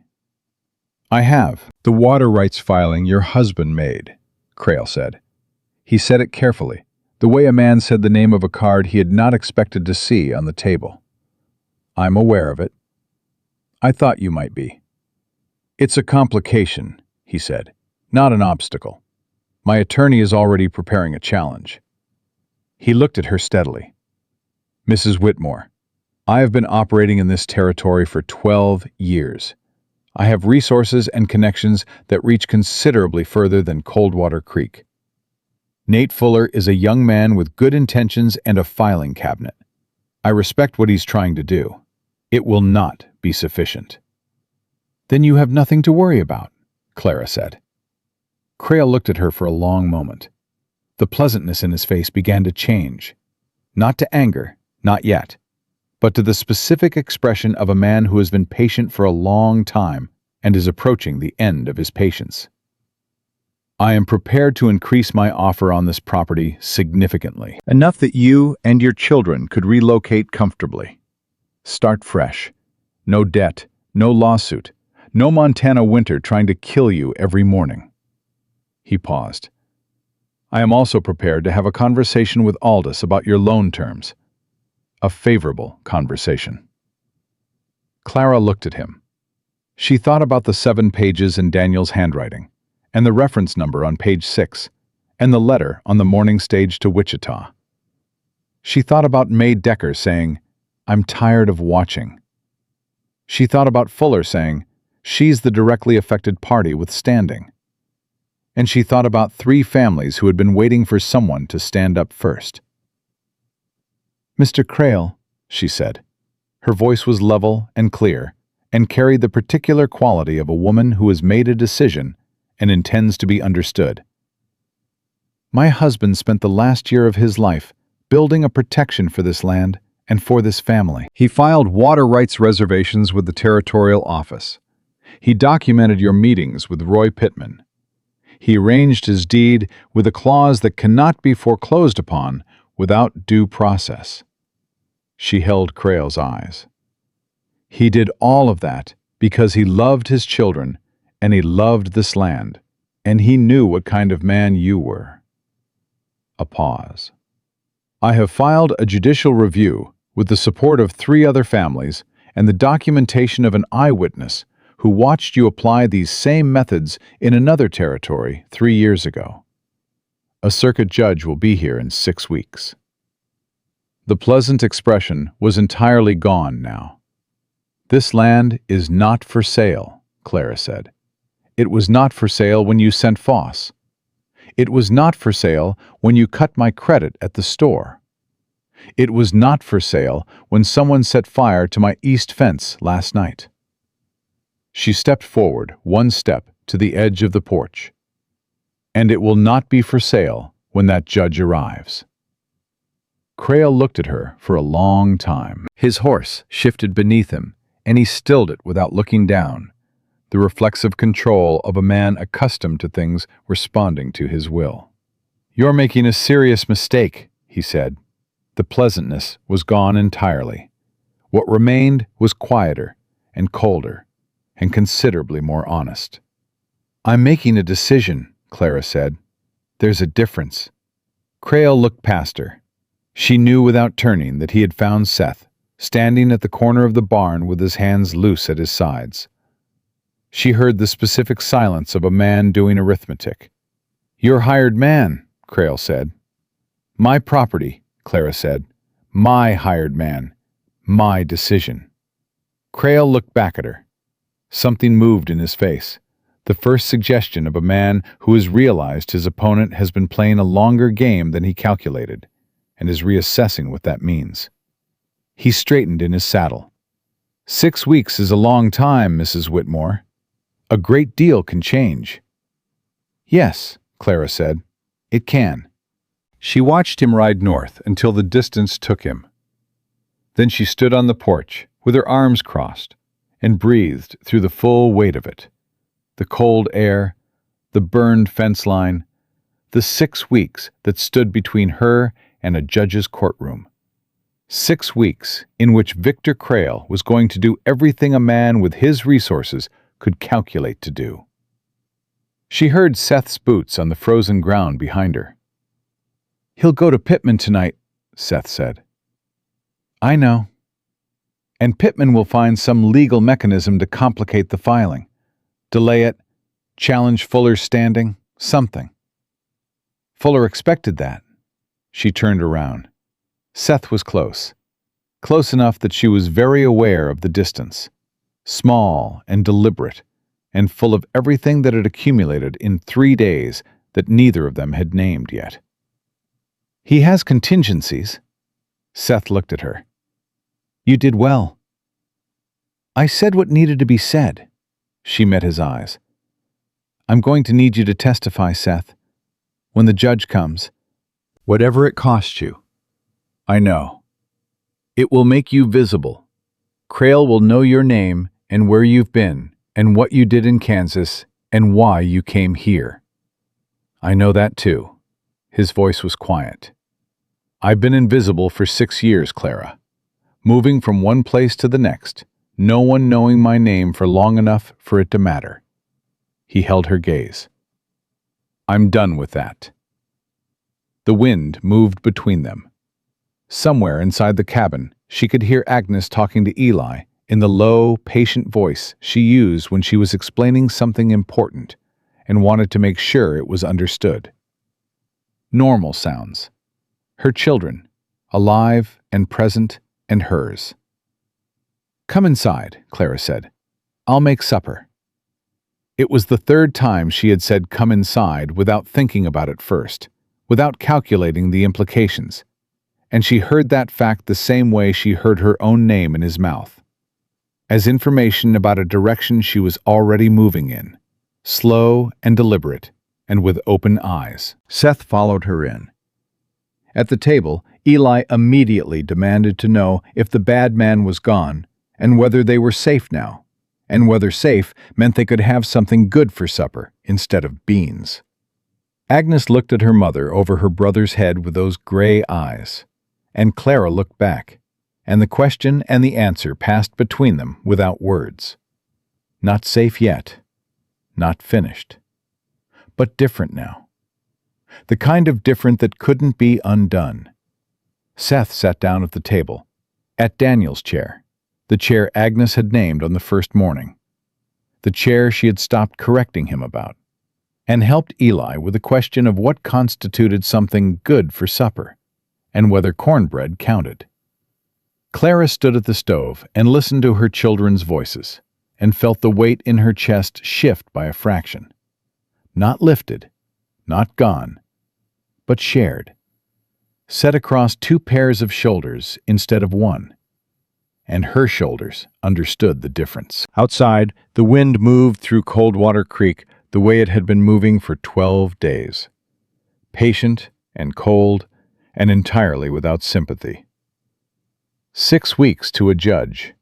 I have. The water rights filing your husband made, Crale said. He said it carefully, the way a man said the name of a card he had not expected to see on the table. I'm aware of it. I thought you might be. It's a complication, he said, not an obstacle. My attorney is already preparing a challenge. He looked at her steadily. Mrs. Whitmore, I have been operating in this territory for 12 years. I have resources and connections that reach considerably further than Coldwater Creek. Nate Fuller is a young man with good intentions and a filing cabinet. I respect what he's trying to do. It will not be sufficient. Then you have nothing to worry about, Clara said. Crale looked at her for a long moment. The pleasantness in his face began to change. Not to anger, not yet, but to the specific expression of a man who has been patient for a long time and is approaching the end of his patience. I am prepared to increase my offer on this property significantly, enough that you and your children could relocate comfortably. Start fresh. No debt, no lawsuit, no Montana winter trying to kill you every morning. He paused. I am also prepared to have a conversation with Aldous about your loan terms. A favorable conversation. Clara looked at him. She thought about the 7 pages in Daniel's handwriting, and the reference number on page 6, and the letter on the morning stage to Wichita. She thought about May Decker saying, I'm tired of watching. She thought about Fuller saying, she's the directly affected party with standing. And she thought about 3 families who had been waiting for someone to stand up first. Mr. Crale, she said. Her voice was level and clear, and carried the particular quality of a woman who has made a decision and intends to be understood. My husband spent the last year of his life building a protection for this land and for this family. He filed water rights reservations with the territorial office. He documented your meetings with Roy Pittman. He arranged his deed with a clause that cannot be foreclosed upon without due process. She held Crale's eyes. He did all of that because he loved his children and he loved this land, and he knew what kind of man you were. A pause. I have filed a judicial review with the support of 3 other families and the documentation of an eyewitness who watched you apply these same methods in another territory 3 years ago. A circuit judge will be here in 6 weeks. The pleasant expression was entirely gone now. This land is not for sale, Clara said. It was not for sale when you sent Foss. It was not for sale when you cut my credit at the store. It was not for sale when someone set fire to my east fence last night. She stepped forward 1 step to the edge of the porch. And it will not be for sale when that judge arrives. Crale looked at her for a long time. His horse shifted beneath him, and he stilled it without looking down, the reflexive control of a man accustomed to things responding to his will. You're making a serious mistake, he said. The pleasantness was gone entirely. What remained was quieter and colder and considerably more honest. I'm making a decision, Clara said. There's a difference. Crale looked past her. She knew without turning that he had found Seth, standing at the corner of the barn with his hands loose at his sides. She heard the specific silence of a man doing arithmetic. "Your hired man," Crale said. "My property," Clara said. "My hired man. My decision." Crale looked back at her. Something moved in his face, the first suggestion of a man who has realized his opponent has been playing a longer game than he calculated, and is reassessing what that means. He straightened in his saddle. 6 weeks is a long time, Mrs. Whitmore. A great deal can change. Yes, Clara said. It can. She watched him ride north until the distance took him. Then she stood on the porch, with her arms crossed, and breathed through the full weight of it. The cold air, the burned fence line, the 6 weeks that stood between her and a judge's courtroom. 6 weeks in which Victor Crale was going to do everything a man with his resources could calculate to do. She heard Seth's boots on the frozen ground behind her. "He'll go to Pittman tonight," Seth said. "I know. And Pittman will find some legal mechanism to complicate the filing. Delay it, challenge Fuller's standing, something." Fuller expected that. She turned around. Seth was close. Close enough that she was very aware of the distance. Small and deliberate, and full of everything that had accumulated in 3 days that neither of them had named yet. "He has contingencies." Seth looked at her. "You did well." "I said what needed to be said." She met his eyes. "I'm going to need you to testify, Seth, when the judge comes. Whatever it costs you." "I know. It will make you visible. Crale will know your name and where you've been and what you did in Kansas and why you came here." "I know that too." His voice was quiet. "I've been invisible for 6 years, Clara. Moving from one place to the next, no one knowing my name for long enough for it to matter." He held her gaze. "I'm done with that." The wind moved between them. Somewhere inside the cabin, she could hear Agnes talking to Eli in the low, patient voice she used when she was explaining something important and wanted to make sure it was understood. Normal sounds. Her children, alive and present, and hers. "Come inside," Clara said. "I'll make supper." It was the 3rd time she had said "come inside" without thinking about it first, without calculating the implications. And she heard that fact the same way she heard her own name in his mouth, as information about a direction she was already moving in, slow and deliberate, and with open eyes. Seth followed her in. At the table, Eli immediately demanded to know if the bad man was gone, and whether they were safe now, and whether safe meant they could have something good for supper instead of beans. Agnes looked at her mother over her brother's head with those gray eyes, and Clara looked back, and the question and the answer passed between them without words. Not safe yet, not finished, but different now. The kind of different that couldn't be undone. Seth sat down at the table, at Daniel's chair, the chair Agnes had named on the first morning, the chair she had stopped correcting him about, and helped Eli with the question of what constituted something good for supper, and whether cornbread counted. Clara stood at the stove and listened to her children's voices, and felt the weight in her chest shift by a fraction. Not lifted, not gone, but shared. Set across 2 pairs of shoulders instead of one. And her shoulders understood the difference. Outside, the wind moved through Coldwater Creek the way it had been moving for 12 days. Patient and cold and entirely without sympathy. 6 weeks to a judge.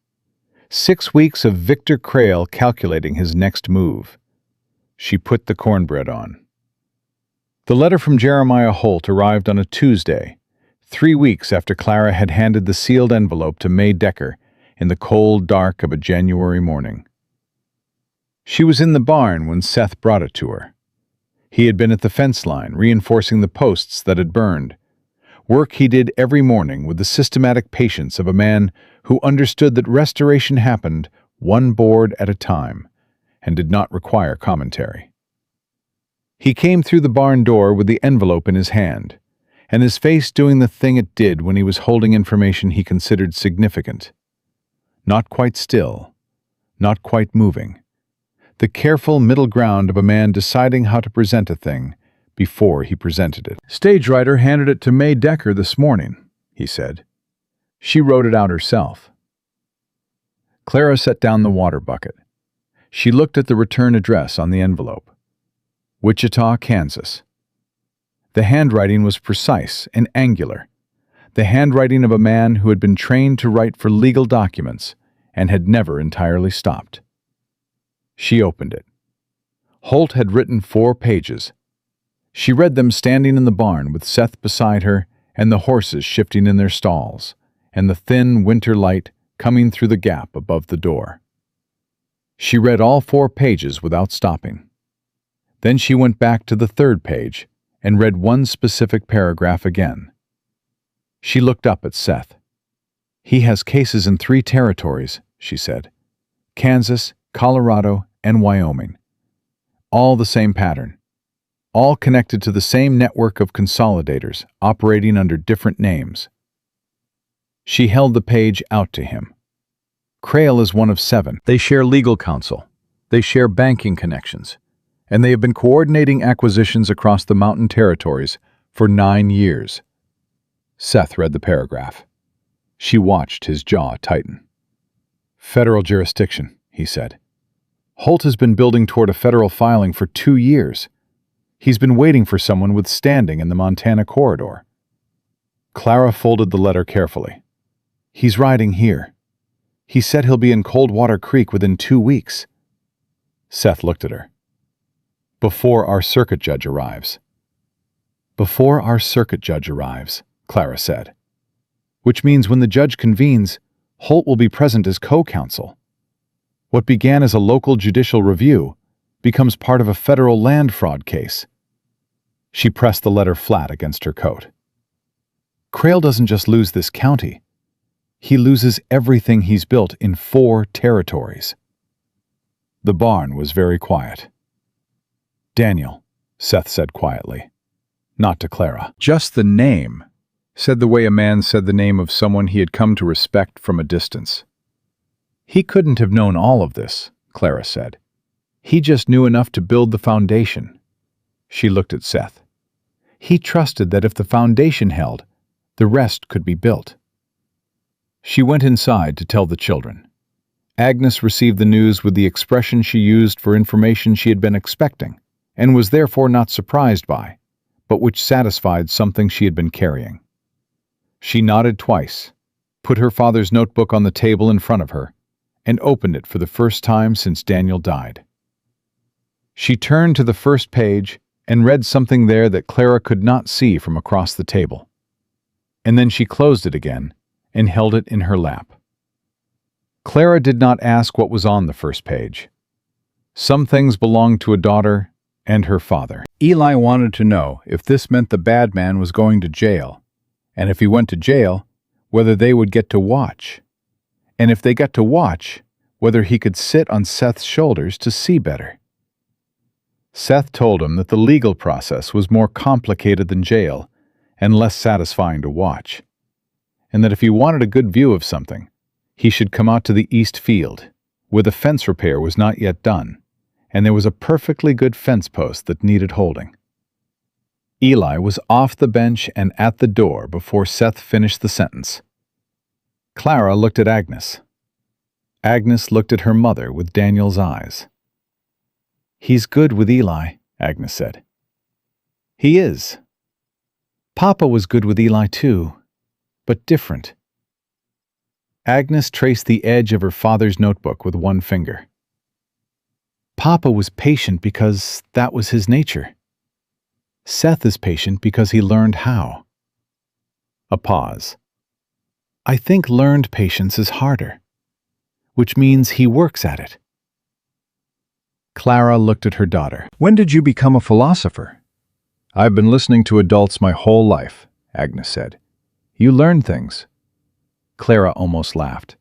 6 weeks of Victor Crale calculating his next move. She put the cornbread on. The letter from Jeremiah Holt arrived on a Tuesday, 3 weeks after Clara had handed the sealed envelope to May Decker in the cold dark of a January morning. She was in the barn when Seth brought it to her. He had been at the fence line, reinforcing the posts that had burned. Work he did every morning with the systematic patience of a man who understood that restoration happened one board at a time and did not require commentary. He came through the barn door with the envelope in his hand, and his face doing the thing it did when he was holding information he considered significant. Not quite still, not quite moving. The careful middle ground of a man deciding how to present a thing before he presented it. Stage writer handed it to May Decker this morning, he said. She wrote it out herself. Clara set down the water bucket. She looked at the return address on the envelope. Wichita, Kansas. The handwriting was precise and angular, the handwriting of a man who had been trained to write for legal documents and had never entirely stopped. She opened it. Holt had written 4 pages. She read them standing in the barn with Seth beside her and the horses shifting in their stalls, and the thin winter light coming through the gap above the door. She read all 4 pages without stopping. Then she went back to the 3rd page and read one specific paragraph again. She looked up at Seth. He has cases in 3 territories, she said. Kansas, Colorado, and Wyoming. All the same pattern. All connected to the same network of consolidators operating under different names. She held the page out to him. Crale is one of 7. They share legal counsel. They share banking connections. And they have been coordinating acquisitions across the mountain territories for 9 years. Seth read the paragraph. She watched his jaw tighten. Federal jurisdiction, he said. Holt has been building toward a federal filing for 2 years. He's been waiting for someone with standing in the Montana corridor. Clara folded the letter carefully. He's riding here. He said he'll be in Coldwater Creek within 2 weeks. Seth looked at her. Before our circuit judge arrives. Before our circuit judge arrives, Clara said. Which means when the judge convenes, Holt will be present as co-counsel. What began as a local judicial review becomes part of a federal land fraud case. She pressed the letter flat against her coat. Crale doesn't just lose this county. He loses everything he's built in 4 territories. The barn was very quiet. Daniel, Seth said quietly, not to Clara. Just the name, said the way a man said the name of someone he had come to respect from a distance. He couldn't have known all of this, Clara said. He just knew enough to build the foundation. She looked at Seth. He trusted that if the foundation held, the rest could be built. She went inside to tell the children. Agnes received the news with the expression she used for information she had been expecting, and was therefore not surprised by, but which satisfied something she had been carrying. She nodded twice, put her father's notebook on the table in front of her, and opened it for the first time since Daniel died. She turned to the first page and read something there that Clara could not see from across the table. And then she closed it again and held it in her lap. Clara did not ask what was on the first page. Some things belonged to a daughter and her father. Eli wanted to know if this meant the bad man was going to jail, and if he went to jail, whether they would get to watch, and if they got to watch, whether he could sit on Seth's shoulders to see better. Seth told him that the legal process was more complicated than jail and less satisfying to watch, and that if he wanted a good view of something, he should come out to the east field, where the fence repair was not yet done, and there was a perfectly good fence post that needed holding. Eli was off the bench and at the door before Seth finished the sentence. Clara looked at Agnes. Agnes looked at her mother with Daniel's eyes. "He's good with Eli," Agnes said. "He is. Papa was good with Eli too, but different." Agnes traced the edge of her father's notebook with one finger. "Papa was patient because that was his nature. Seth is patient because he learned how." A pause. "I think learned patience is harder, which means he works at it." Clara looked at her daughter. "When did you become a philosopher?" "I've been listening to adults my whole life," Agnes said. "You learn things." Clara almost laughed.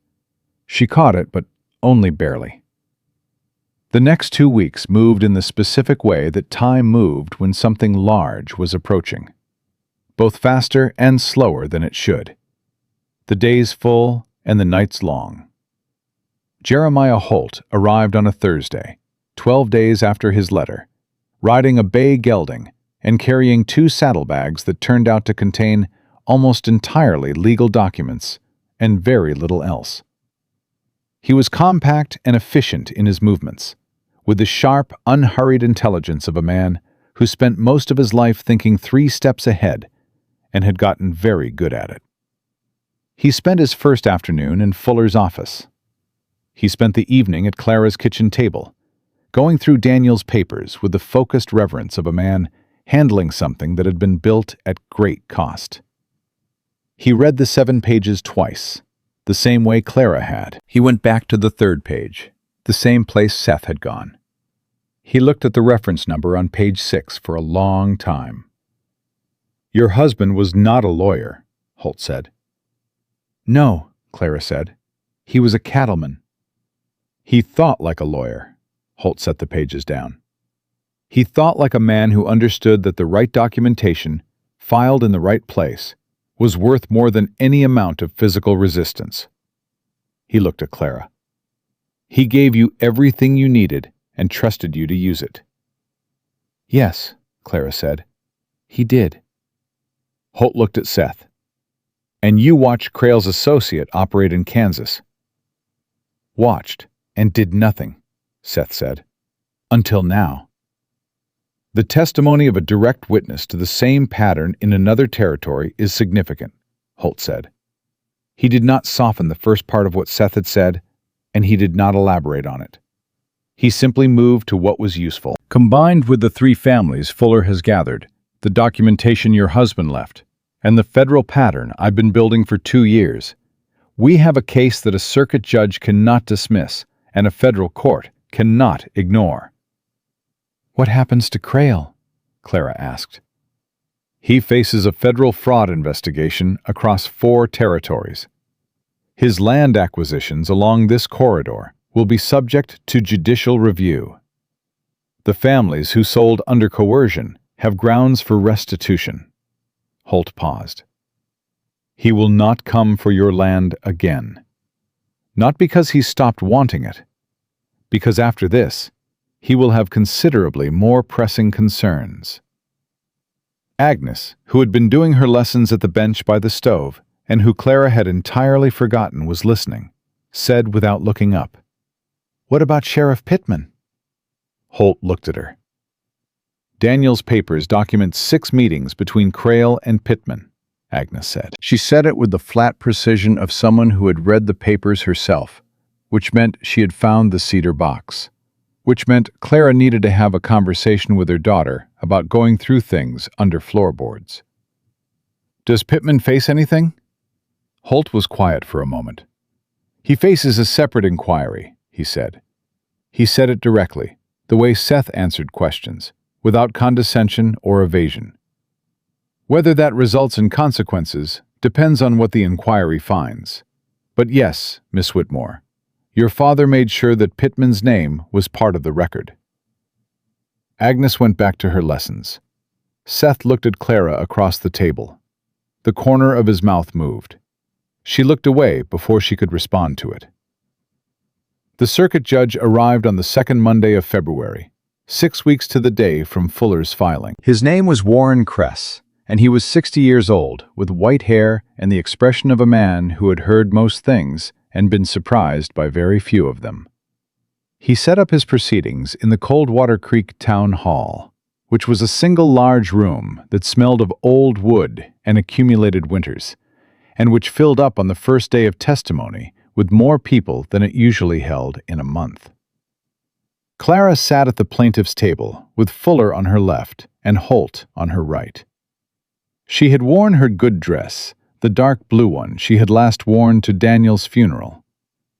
She caught it, but only barely. The next 2 weeks moved in the specific way that time moved when something large was approaching, both faster and slower than it should. The days full and the nights long. Jeremiah Holt arrived on a Thursday, 12 days after his letter, riding a bay gelding and carrying 2 saddlebags that turned out to contain almost entirely legal documents and very little else. He was compact and efficient in his movements, with the sharp, unhurried intelligence of a man who spent most of his life thinking 3 steps ahead and had gotten very good at it. He spent his first afternoon in Fuller's office. He spent the evening at Clara's kitchen table, going through Daniel's papers with the focused reverence of a man handling something that had been built at great cost. He read the 7 pages twice, the same way Clara had. He went back to the 3rd page, the same place Seth had gone. He looked at the reference number on page 6 for a long time. "Your husband was not a lawyer," Holt said. "No," Clara said. "He was a cattleman." "He thought like a lawyer," Holt set the pages down. "He thought like a man who understood that the right documentation, filed in the right place, was worth more than any amount of physical resistance." He looked at Clara. "He gave you everything you needed and trusted you to use it." "Yes," Clara said. "He did." Holt looked at Seth. "And you watched Crale's associate operate in Kansas." "Watched and did nothing," Seth said. "Until now." "The testimony of a direct witness to the same pattern in another territory is significant," Holt said. He did not soften the first part of what Seth had said, and he did not elaborate on it. He simply moved to what was useful. "Combined with the 3 families Fuller has gathered, the documentation your husband left, and the federal pattern I've been building for 2 years, we have a case that a circuit judge cannot dismiss and a federal court cannot ignore." "What happens to Crale?" Clara asked. "He faces a federal fraud investigation across 4 territories. His land acquisitions along this corridor will be subject to judicial review. The families who sold under coercion have grounds for restitution." Holt paused. "He will not come for your land again. Not because he stopped wanting it, because after this, he will have considerably more pressing concerns." Agnes, who had been doing her lessons at the bench by the stove, and who Clara had entirely forgotten was listening, said without looking up, "What about Sheriff Pittman?" Holt looked at her. "Daniel's papers document 6 meetings between Crale and Pittman," Agnes said. She said it with the flat precision of someone who had read the papers herself, which meant she had found the cedar box, which meant Clara needed to have a conversation with her daughter about going through things under floorboards. "Does Pittman face anything?" Holt was quiet for a moment. "He faces a separate inquiry," he said. He said it directly, the way Seth answered questions, without condescension or evasion. "Whether that results in consequences depends on what the inquiry finds. But yes, Miss Whitmore, your father made sure that Pittman's name was part of the record." Agnes went back to her lessons. Seth looked at Clara across the table. The corner of his mouth moved. She looked away before she could respond to it. The circuit judge arrived on the 2nd Monday of February, 6 weeks to the day from Fuller's filing. His name was Warren Kress, and he was 60 years old, with white hair and the expression of a man who had heard most things and been surprised by very few of them. He set up his proceedings in the Coldwater Creek Town Hall, which was a single large room that smelled of old wood and accumulated winters, and which filled up on the first day of testimony with more people than it usually held in a month. Clara sat at the plaintiff's table, with Fuller on her left and Holt on her right. She had worn her good dress, the dark blue one she had last worn to Daniel's funeral,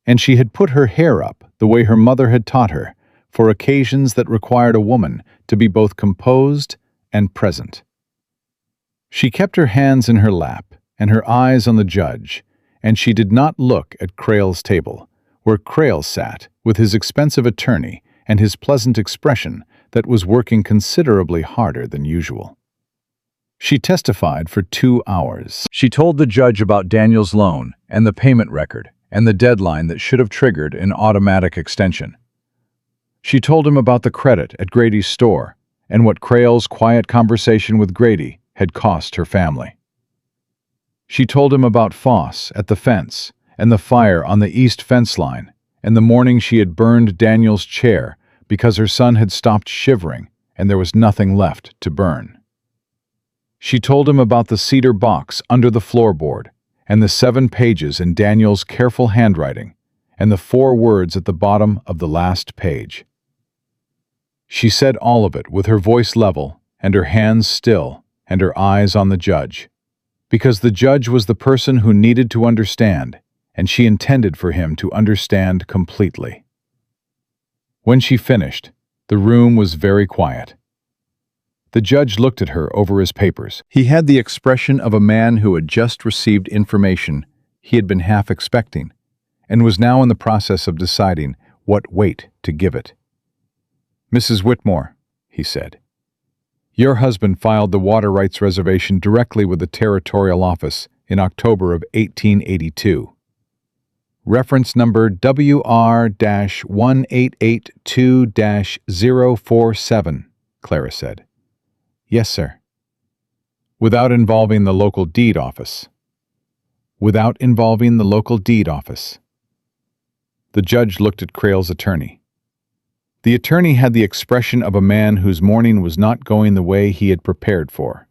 and she had put her hair up the way her mother had taught her for occasions that required a woman to be both composed and present. She kept her hands in her lap and her eyes on the judge, and she did not look at Crale's table, where Crale sat with his expensive attorney and his pleasant expression that was working considerably harder than usual. She testified for 2 hours. She told the judge about Daniel's loan and the payment record and the deadline that should have triggered an automatic extension. She told him about the credit at Grady's store and what Crale's quiet conversation with Grady had cost her family. She told him about Foss at the fence and the fire on the east fence line and the morning she had burned Daniel's chair because her son had stopped shivering and there was nothing left to burn. She told him about the cedar box under the floorboard and the 7 pages in Daniel's careful handwriting and the 4 words at the bottom of the last page. She said all of it with her voice level and her hands still and her eyes on the judge, because the judge was the person who needed to understand, and she intended for him to understand completely. When she finished, the room was very quiet. The judge looked at her over his papers. He had the expression of a man who had just received information he had been half expecting, and was now in the process of deciding what weight to give it. "Mrs. Whitmore," he said, "your husband filed the water rights reservation directly with the territorial office in October of 1882. Reference number WR-1882-047, Clara said. "Yes, sir." "Without involving the local deed office." "Without involving the local deed office." The judge looked at Crale's attorney. The attorney had the expression of a man whose morning was not going the way he had prepared for.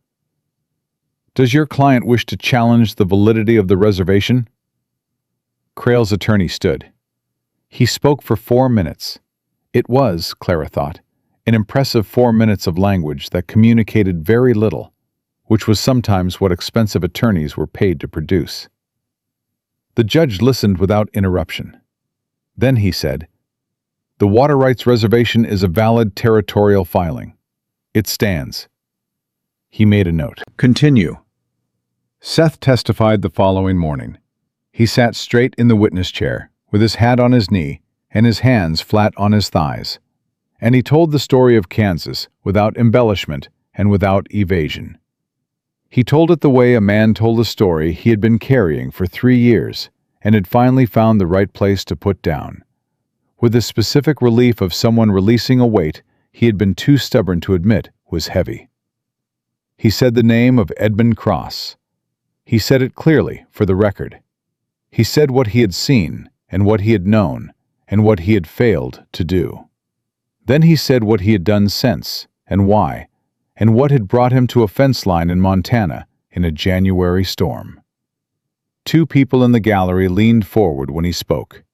"Does your client wish to challenge the validity of the reservation?" Crale's attorney stood. He spoke for 4 minutes. It was, Clara thought, an impressive 4 minutes of language that communicated very little, which was sometimes what expensive attorneys were paid to produce. The judge listened without interruption. Then he said, "The water rights reservation is a valid territorial filing. It stands." He made a note. Continue. Seth testified the following morning. He sat straight in the witness chair, with his hat on his knee and his hands flat on his thighs, and he told the story of Kansas without embellishment and without evasion. He told it the way a man told a story he had been carrying for 3 years and had finally found the right place to put down, with the specific relief of someone releasing a weight he had been too stubborn to admit was heavy. He said the name of Edmund Cross. He said it clearly for the record. He said what he had seen and what he had known and what he had failed to do. Then he said what he had done since and why, and what had brought him to a fence line in Montana in a January storm. 2 people in the gallery leaned forward when he spoke.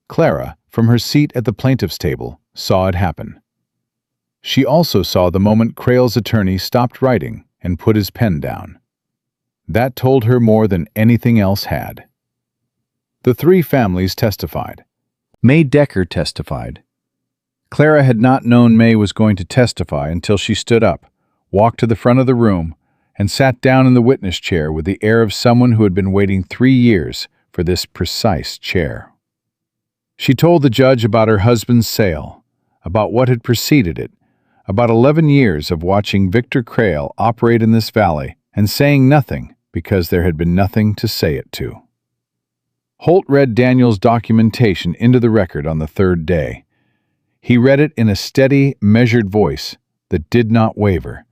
Clara, from her seat at the plaintiff's table, saw it happen. She also saw the moment Crale's attorney stopped writing and put his pen down. That told her more than anything else had. The 3 families testified. May Decker testified. Clara had not known May was going to testify until she stood up, walked to the front of the room, and sat down in the witness chair with the air of someone who had been waiting 3 years for this precise chair. She told the judge about her husband's sale, about what had preceded it, about 11 years of watching Victor Crale operate in this valley and saying nothing because there had been nothing to say it to. Holt read Daniel's documentation into the record on the 3rd day. He read it in a steady, measured voice that did not waver,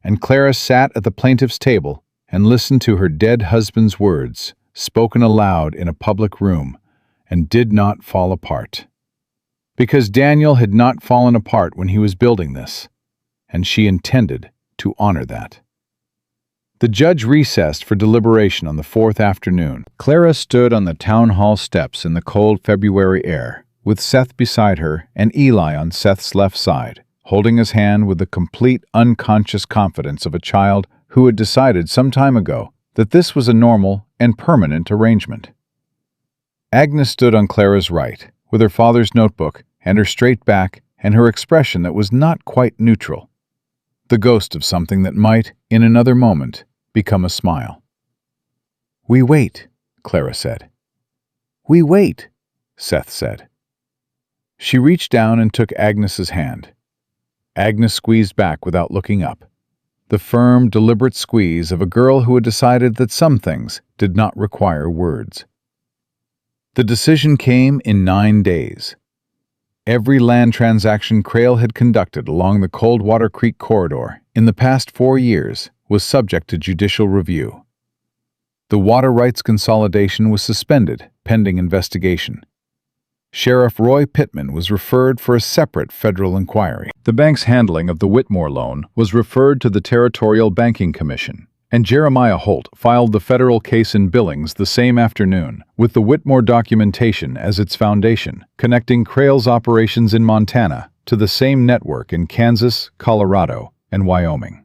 and Clara sat at the plaintiff's table and listened to her dead husband's words, spoken aloud in a public room, and did not fall apart. Because Daniel had not fallen apart when he was building this, and she intended to honor that. The judge recessed for deliberation on the 4th afternoon. Clara stood on the town hall steps in the cold February air, with Seth beside her and Eli on Seth's left side, holding his hand with the complete unconscious confidence of a child who had decided some time ago that this was a normal and permanent arrangement. Agnes stood on Clara's right, with her father's notebook and her straight back and her expression that was not quite neutral, the ghost of something that might, in another moment, become a smile. "We wait," Clara said. "We wait," Seth said. She reached down and took Agnes's hand. Agnes squeezed back without looking up. The firm, deliberate squeeze of a girl who had decided that some things did not require words. The decision came in 9 days. Every land transaction Crale had conducted along the Coldwater Creek corridor in the past 4 years was subject to judicial review. The water rights consolidation was suspended pending investigation. Sheriff Roy Pittman was referred for a separate federal inquiry. The bank's handling of the Whitmore loan was referred to the Territorial Banking Commission, and Jeremiah Holt filed the federal case in Billings the same afternoon, with the Whitmore documentation as its foundation, connecting Crale's operations in Montana to the same network in Kansas, Colorado, and Wyoming.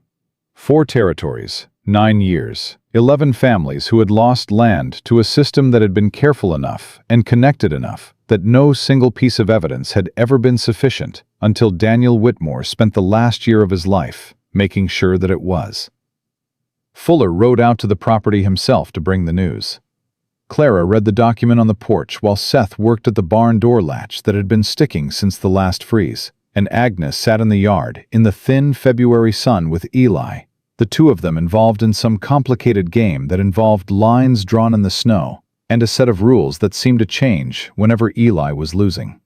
4 territories, 9 years, 11 families who had lost land to a system that had been careful enough and connected enough that no single piece of evidence had ever been sufficient until Daniel Whitmore spent the last year of his life making sure that it was. Fuller rode out to the property himself to bring the news. Clara read the document on the porch while Seth worked at the barn door latch that had been sticking since the last freeze, and Agnes sat in the yard in the thin February sun with Eli, the two of them involved in some complicated game that involved lines drawn in the snow and a set of rules that seemed to change whenever Eli was losing.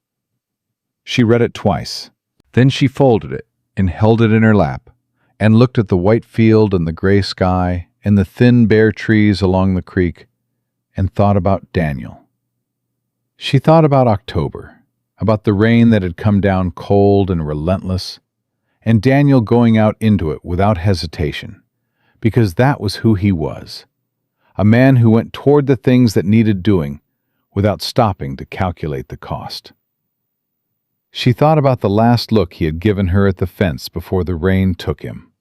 She read it twice. Then she folded it and held it in her lap and looked at the white field and the gray sky and the thin bare trees along the creek and thought about Daniel. She thought about October, about the rain that had come down cold and relentless, and Daniel going out into it without hesitation, because that was who he was. A man who went toward the things that needed doing without stopping to calculate the cost. She thought about the last look he had given her at the fence before the rain took him.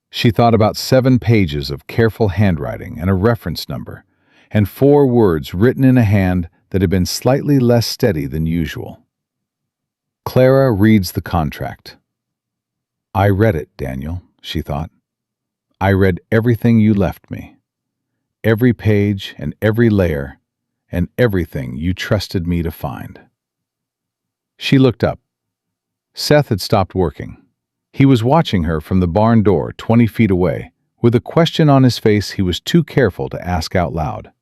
She thought about 7 pages of careful handwriting and a reference number, and 4 words written in a hand that had been slightly less steady than usual. Clara reads the contract. I read it, Daniel, she thought. I read everything you left me. Every page and every layer, and everything you trusted me to find. She looked up. Seth had stopped working. He was watching her from the barn door 20 feet away, with a question on his face he was too careful to ask out loud.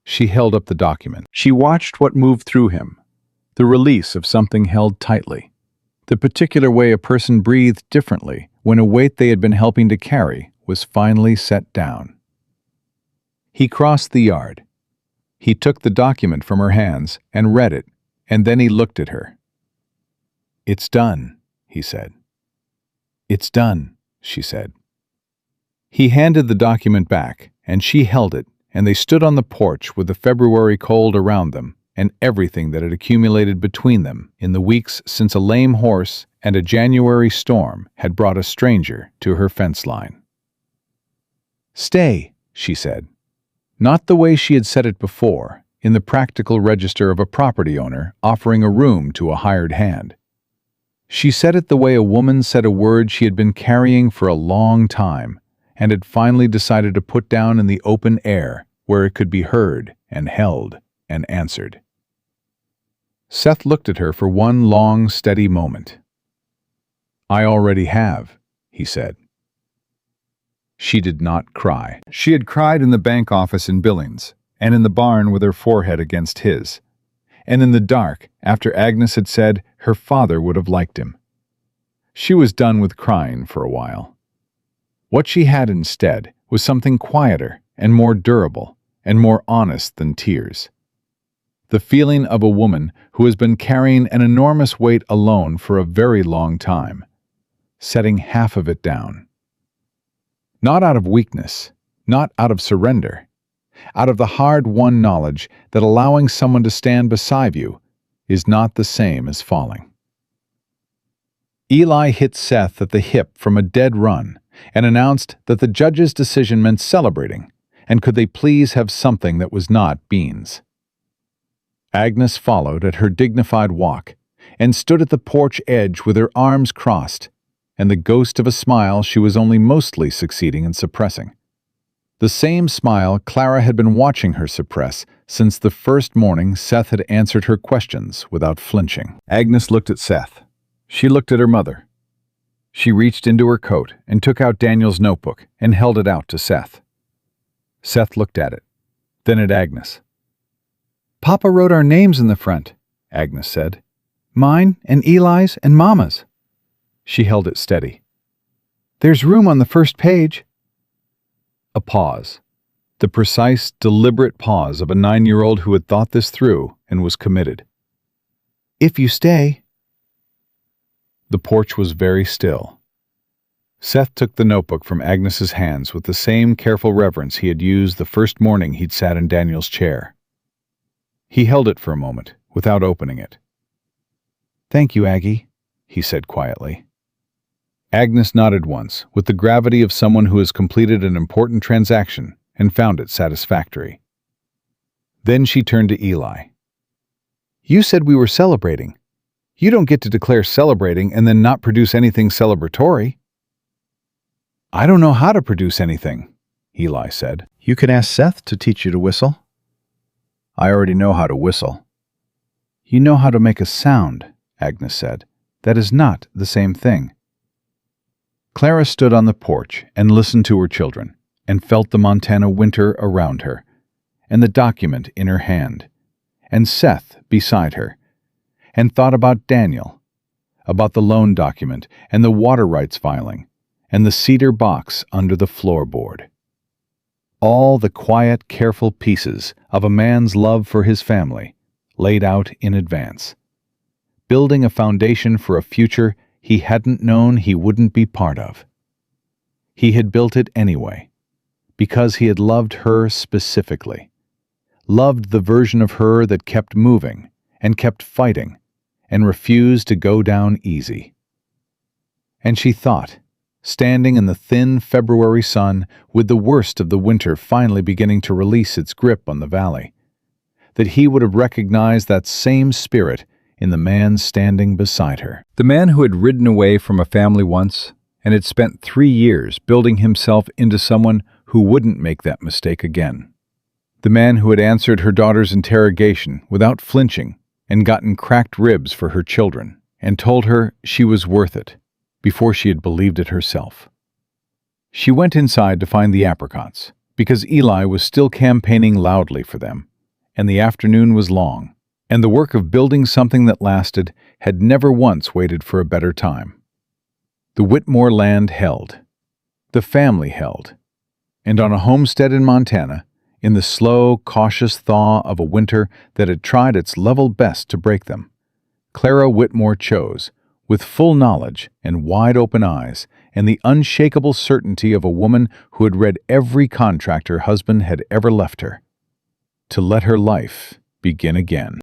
She held up the document. She watched what moved through him, the release of something held tightly, the particular way a person breathed differently when a weight they had been helping to carry was finally set down. He crossed the yard. He took the document from her hands and read it, and then he looked at her. It's done, he said. It's done, she said. He handed the document back, and she held it, and they stood on the porch with the February cold around them and everything that had accumulated between them in the weeks since a lame horse and a January storm had brought a stranger to her fence line. Stay, she said. Not the way she had said it before, in the practical register of a property owner offering a room to a hired hand. She said it the way a woman said a word she had been carrying for a long time and had finally decided to put down in the open air where it could be heard and held and answered. Seth looked at her for one long, steady moment. I already have, he said. She did not cry. She had cried in the bank office in Billings, and in the barn with her forehead against his, and in the dark after Agnes had said her father would have liked him. She was done with crying for a while. What she had instead was something quieter and more durable and more honest than tears. The feeling of a woman who has been carrying an enormous weight alone for a very long time, setting half of it down. Not out of weakness, not out of surrender, out of the hard-won knowledge that allowing someone to stand beside you is not the same as falling. Eli hit Seth at the hip from a dead run and announced that the judge's decision meant celebrating, and could they please have something that was not beans. Agnes followed at her dignified walk and stood at the porch edge with her arms crossed and the ghost of a smile she was only mostly succeeding in suppressing. The same smile Clara had been watching her suppress since the first morning Seth had answered her questions without flinching. Agnes looked at Seth. She looked at her mother. She reached into her coat and took out Daniel's notebook and held it out to Seth. Seth looked at it, then at Agnes. "Papa wrote our names in the front," Agnes said. "Mine and Eli's and Mama's." She held it steady. "There's room on the first page." A pause. The precise, deliberate pause of a 9-year-old who had thought this through and was committed. "If you stay." The porch was very still. Seth took the notebook from Agnes's hands with the same careful reverence he had used the first morning he'd sat in Daniel's chair. He held it for a moment, without opening it. "Thank you, Aggie," he said quietly. Agnes nodded once, with the gravity of someone who has completed an important transaction and found it satisfactory. Then she turned to Eli. "You said we were celebrating. You don't get to declare celebrating and then not produce anything celebratory." "I don't know how to produce anything," Eli said. "You could ask Seth to teach you to whistle." "I already know how to whistle." "You know how to make a sound," Agnes said. "That is not the same thing." Clara stood on the porch and listened to her children, and felt the Montana winter around her, and the document in her hand, and Seth beside her, and thought about Daniel, about the loan document and the water rights filing, and the cedar box under the floorboard. All the quiet, careful pieces of a man's love for his family, laid out in advance, building a foundation for a future he hadn't known he wouldn't be part of. He had built it anyway, because he had loved her specifically, loved the version of her that kept moving and kept fighting and refused to go down easy. And she thought, standing in the thin February sun with the worst of the winter finally beginning to release its grip on the valley, that he would have recognized that same spirit in the man standing beside her. The man who had ridden away from a family once and had spent 3 years building himself into someone who wouldn't make that mistake again. The man who had answered her daughter's interrogation without flinching and gotten cracked ribs for her children and told her she was worth it before she had believed it herself. She went inside to find the apricots because Eli was still campaigning loudly for them, and the afternoon was long, and the work of building something that lasted had never once waited for a better time. The Whitmore land held. The family held. And on a homestead in Montana, in the slow, cautious thaw of a winter that had tried its level best to break them, Clara Whitmore chose, with full knowledge and wide-open eyes and the unshakable certainty of a woman who had read every contract her husband had ever left her, to let her life begin again.